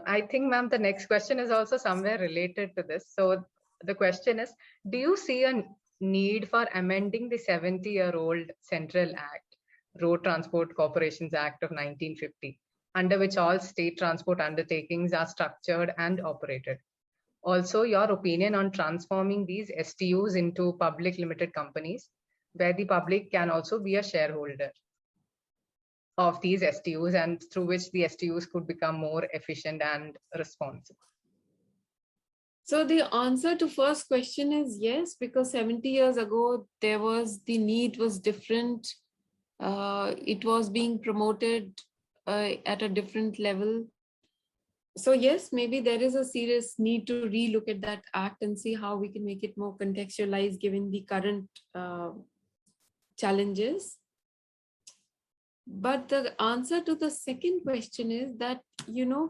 S1: I think, ma'am, the next question is also somewhere related to this. So the question is, do you see a need for amending the 70-year-old Central Act, Road Transport Corporations Act of 1950, under which all state transport undertakings are structured and operated? Also, your opinion on transforming these STUs into public limited companies, where the public can also be a shareholder of these STUs, and through which the STUs could become more efficient and responsive.
S2: So the answer to first question is yes, because 70 years ago, the need was different. It was being promoted at a different level. So yes, maybe there is a serious need to relook at that act and see how we can make it more contextualized given the current challenges. But the answer to the second question is that,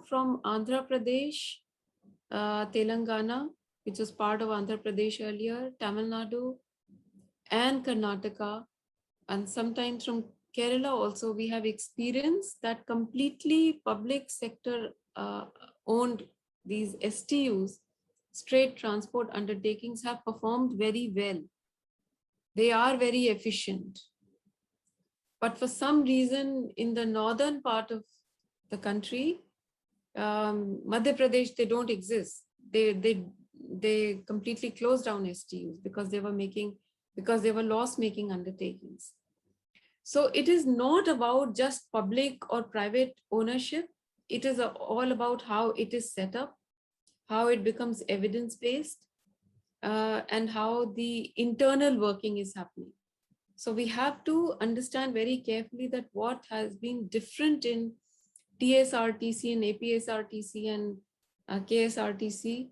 S2: from Andhra Pradesh, Telangana, which was part of Andhra Pradesh earlier, Tamil Nadu, and Karnataka, and sometimes from Kerala also, we have experienced that completely public sector owned these STUs, straight transport undertakings, have performed very well. They are very efficient. But for some reason, in the northern part of the country, Madhya Pradesh, they don't exist. They completely closed down STUs because they were loss-making undertakings. So it is not about just public or private ownership. It is all about how it is set up, how it becomes evidence-based, and how the internal working is happening. So we have to understand very carefully that what has been different in TSRTC and APSRTC and KSRTC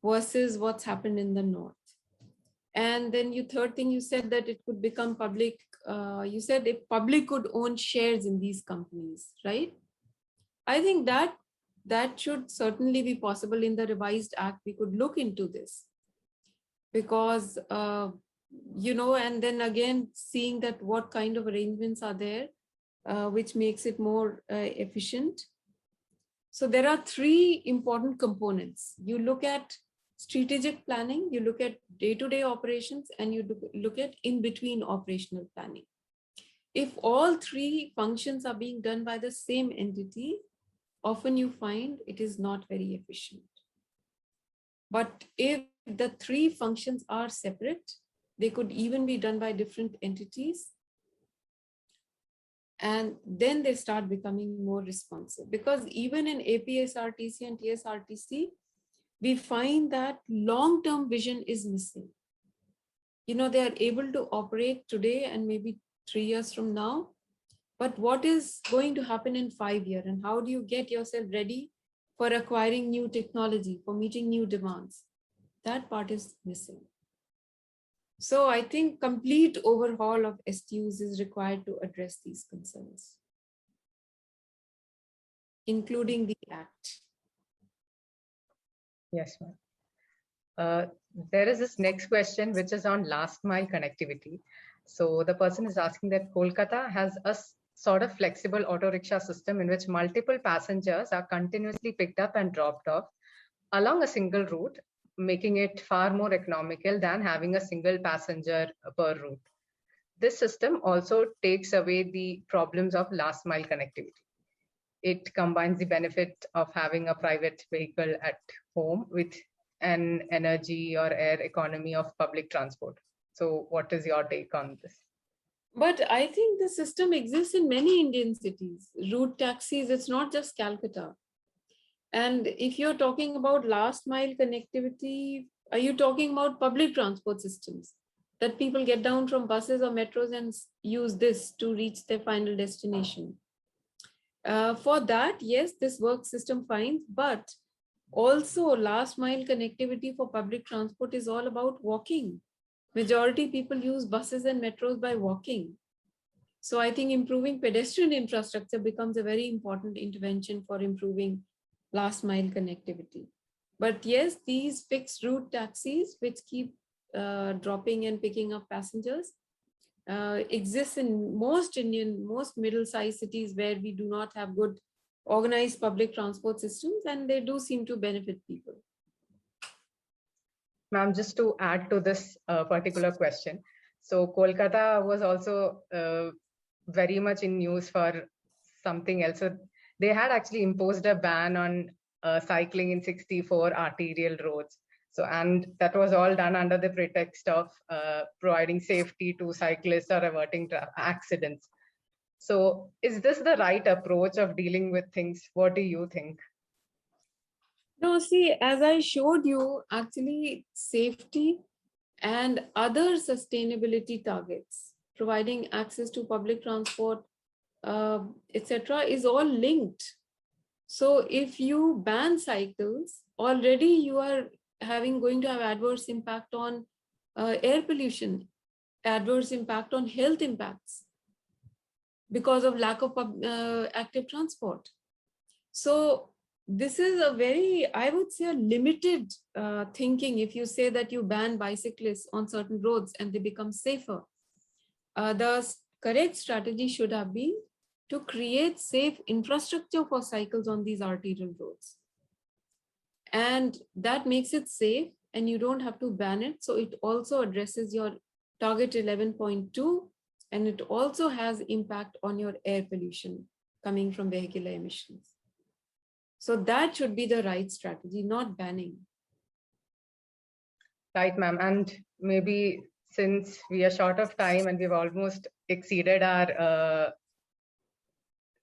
S2: versus what's happened in the north. And then third thing you said that it could become public. You said if public could own shares in these companies, right? I think that should certainly be possible in the revised act. We could look into this because, and then again, seeing that what kind of arrangements are there, which makes it more efficient. So there are three important components. You look at strategic planning, you look at day-to-day operations, and you look at in-between operational planning. If all three functions are being done by the same entity, often you find it is not very efficient. But if the three functions are separate, they could even be done by different entities. And then they start becoming more responsive. Because even in APSRTC and TSRTC, we find that long-term vision is missing. They are able to operate today and maybe 3 years from now. But what is going to happen in 5 years? And how do you get yourself ready for acquiring new technology, for meeting new demands? That part is missing. So I think complete overhaul of STUs is required to address these concerns, including the Act.
S1: Yes, ma'am. There is this next question, which is on last mile connectivity. So the person is asking that Kolkata has a sort of flexible auto rickshaw system in which multiple passengers are continuously picked up and dropped off along a single route, making it far more economical than having a single passenger per route. This system also takes away the problems of last mile connectivity. It combines the benefit of having a private vehicle at home with an energy or air economy of public transport. So what is your take on this?
S2: But I think the system exists in many Indian cities. Route taxis, it's not just Calcutta. And if you're talking about last mile connectivity, are you talking about public transport systems that people get down from buses or metros and use this to reach their final destination? For that, yes, this work system fine, but also last mile connectivity for public transport is all about walking. Majority people use buses and metros by walking. So I think improving pedestrian infrastructure becomes a very important intervention for improving last mile connectivity. But yes, these fixed route taxis, which keep dropping and picking up passengers, exist in most middle-sized cities where we do not have good organized public transport systems, and they do seem to benefit people.
S1: Ma'am, just to add to this particular question, so Kolkata was also very much in news for something else. So they had actually imposed a ban on cycling in 64 arterial roads. So, and that was all done under the pretext of providing safety to cyclists or averting accidents. So is this the right approach of dealing with things? What do you think?
S2: No, see, as I showed you, actually safety and other sustainability targets, providing access to public transport, etc., is all linked. So if you ban cycles, already you are going to have adverse impact on air pollution, adverse impact on health impacts because of lack of active transport. So this is a very, I would say, a limited thinking if you say that you ban bicyclists on certain roads and they become safer. The correct strategy should have been to create safe infrastructure for cycles on these arterial roads. And that makes it safe and you don't have to ban it. So it also addresses your target 11.2, and it also has impact on your air pollution coming from vehicular emissions. So that should be the right strategy, not banning.
S1: Right, ma'am. And maybe since we are short of time and we've almost exceeded our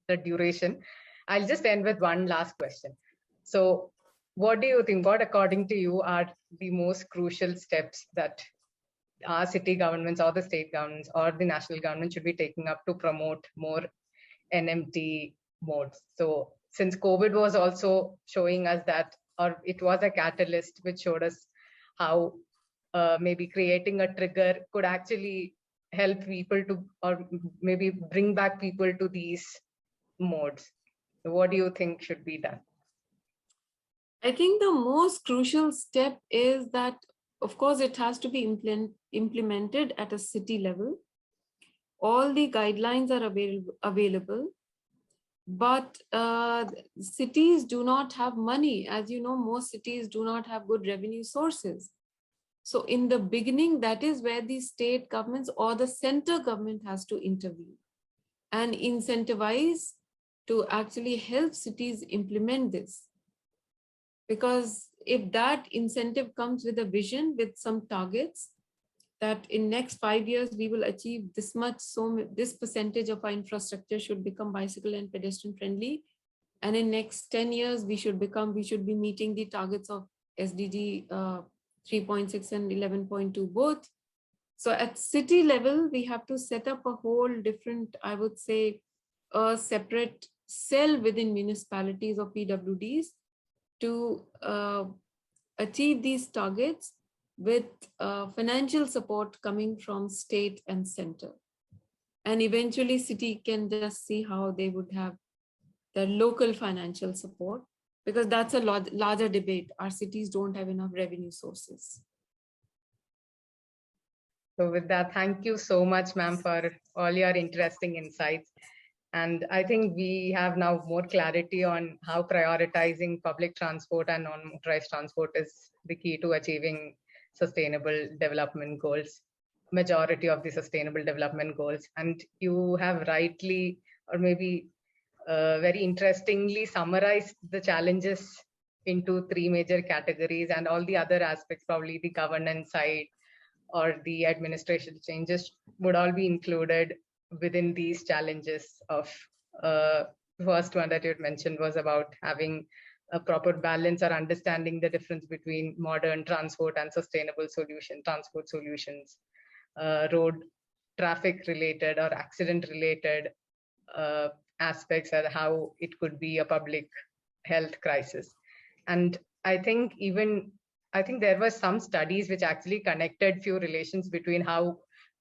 S1: the duration, I'll just end with one last question. So what do you think, what according to you are the most crucial steps that our city governments or the state governments or the national government should be taking up to promote more NMT modes? So since COVID was also showing us that, or it was a catalyst which showed us how maybe creating a trigger could actually help people to, or maybe bring back people to these modes. So what do you think should be done?
S2: I think the most crucial step is that, of course, it has to be implemented at a city level. All the guidelines are available, but cities do not have money. As you know, most cities do not have good revenue sources. So in the beginning, that is where the state governments or the center government has to intervene and incentivize to actually help cities implement this. Because if that incentive comes with a vision, with some targets, that in next 5 years, we will achieve this much, so this percentage of our infrastructure should become bicycle and pedestrian friendly. And in next 10 years, we should be meeting the targets of SDG 3.6 and 11.2 both. So at city level, we have to set up a whole different, I would say, a separate cell within municipalities or PWDs to achieve these targets with financial support coming from state and center. And eventually city can just see how they would have their local financial support, because that's a larger debate. Our cities don't have enough revenue sources.
S1: So with that, thank you so much, ma'am, for all your interesting insights. And I think we have now more clarity on how prioritizing public transport and non-motorized transport is the key to achieving sustainable development goals, majority of the sustainable development goals. And you have rightly, or maybe very interestingly, summarized the challenges into 3 major categories, and all the other aspects, probably the governance side or the administration changes, would all be included within these challenges of first one that you had mentioned was about having a proper balance or understanding the difference between modern transport and sustainable transport solutions, road traffic related or accident related aspects, and how it could be a public health crisis. And I think there were some studies which actually connected few relations between how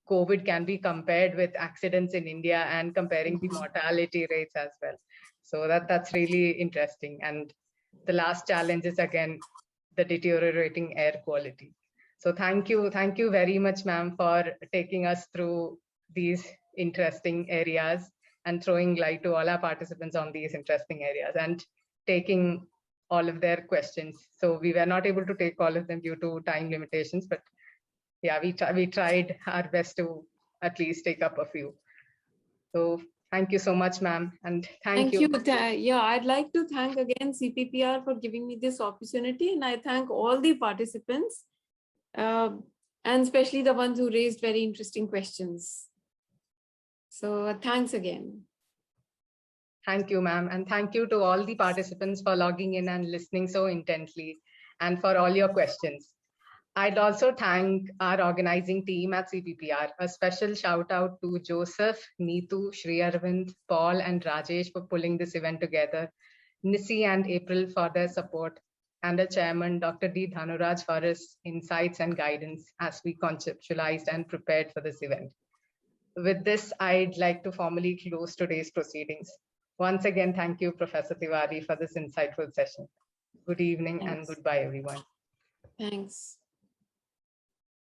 S1: COVID can be compared with accidents in India and comparing the mortality rates as well. So that's really interesting. And the last challenge is again the deteriorating air quality. So thank you very much, ma'am, for taking us through these interesting areas and throwing light to all our participants on these interesting areas and taking all of their questions. So we were not able to take all of them due to time limitations, but yeah, we tried our best to at least take up a few. So Thank you so much, ma'am. And thank
S2: Thank
S1: you.
S2: you. Yeah, I'd like to thank again CPPR for giving me this opportunity. And I thank all the participants, and especially the ones who raised very interesting questions. So thanks again.
S1: Thank you, ma'am. And thank you to all the participants for logging in and listening so intently and for all your questions. I'd also thank our organizing team at CPPR. A special shout out to Joseph, Neetu, Shri Arvind, Paul, and Rajesh for pulling this event together, Nisi and April for their support, and the chairman, Dr. D. Dhanuraj, for his insights and guidance as we conceptualized and prepared for this event. With this, I'd like to formally close today's proceedings. Once again, thank you, Professor Tiwari, for this insightful session. Good evening and
S2: Thanks.
S1: goodbye, everyone.
S2: Thanks.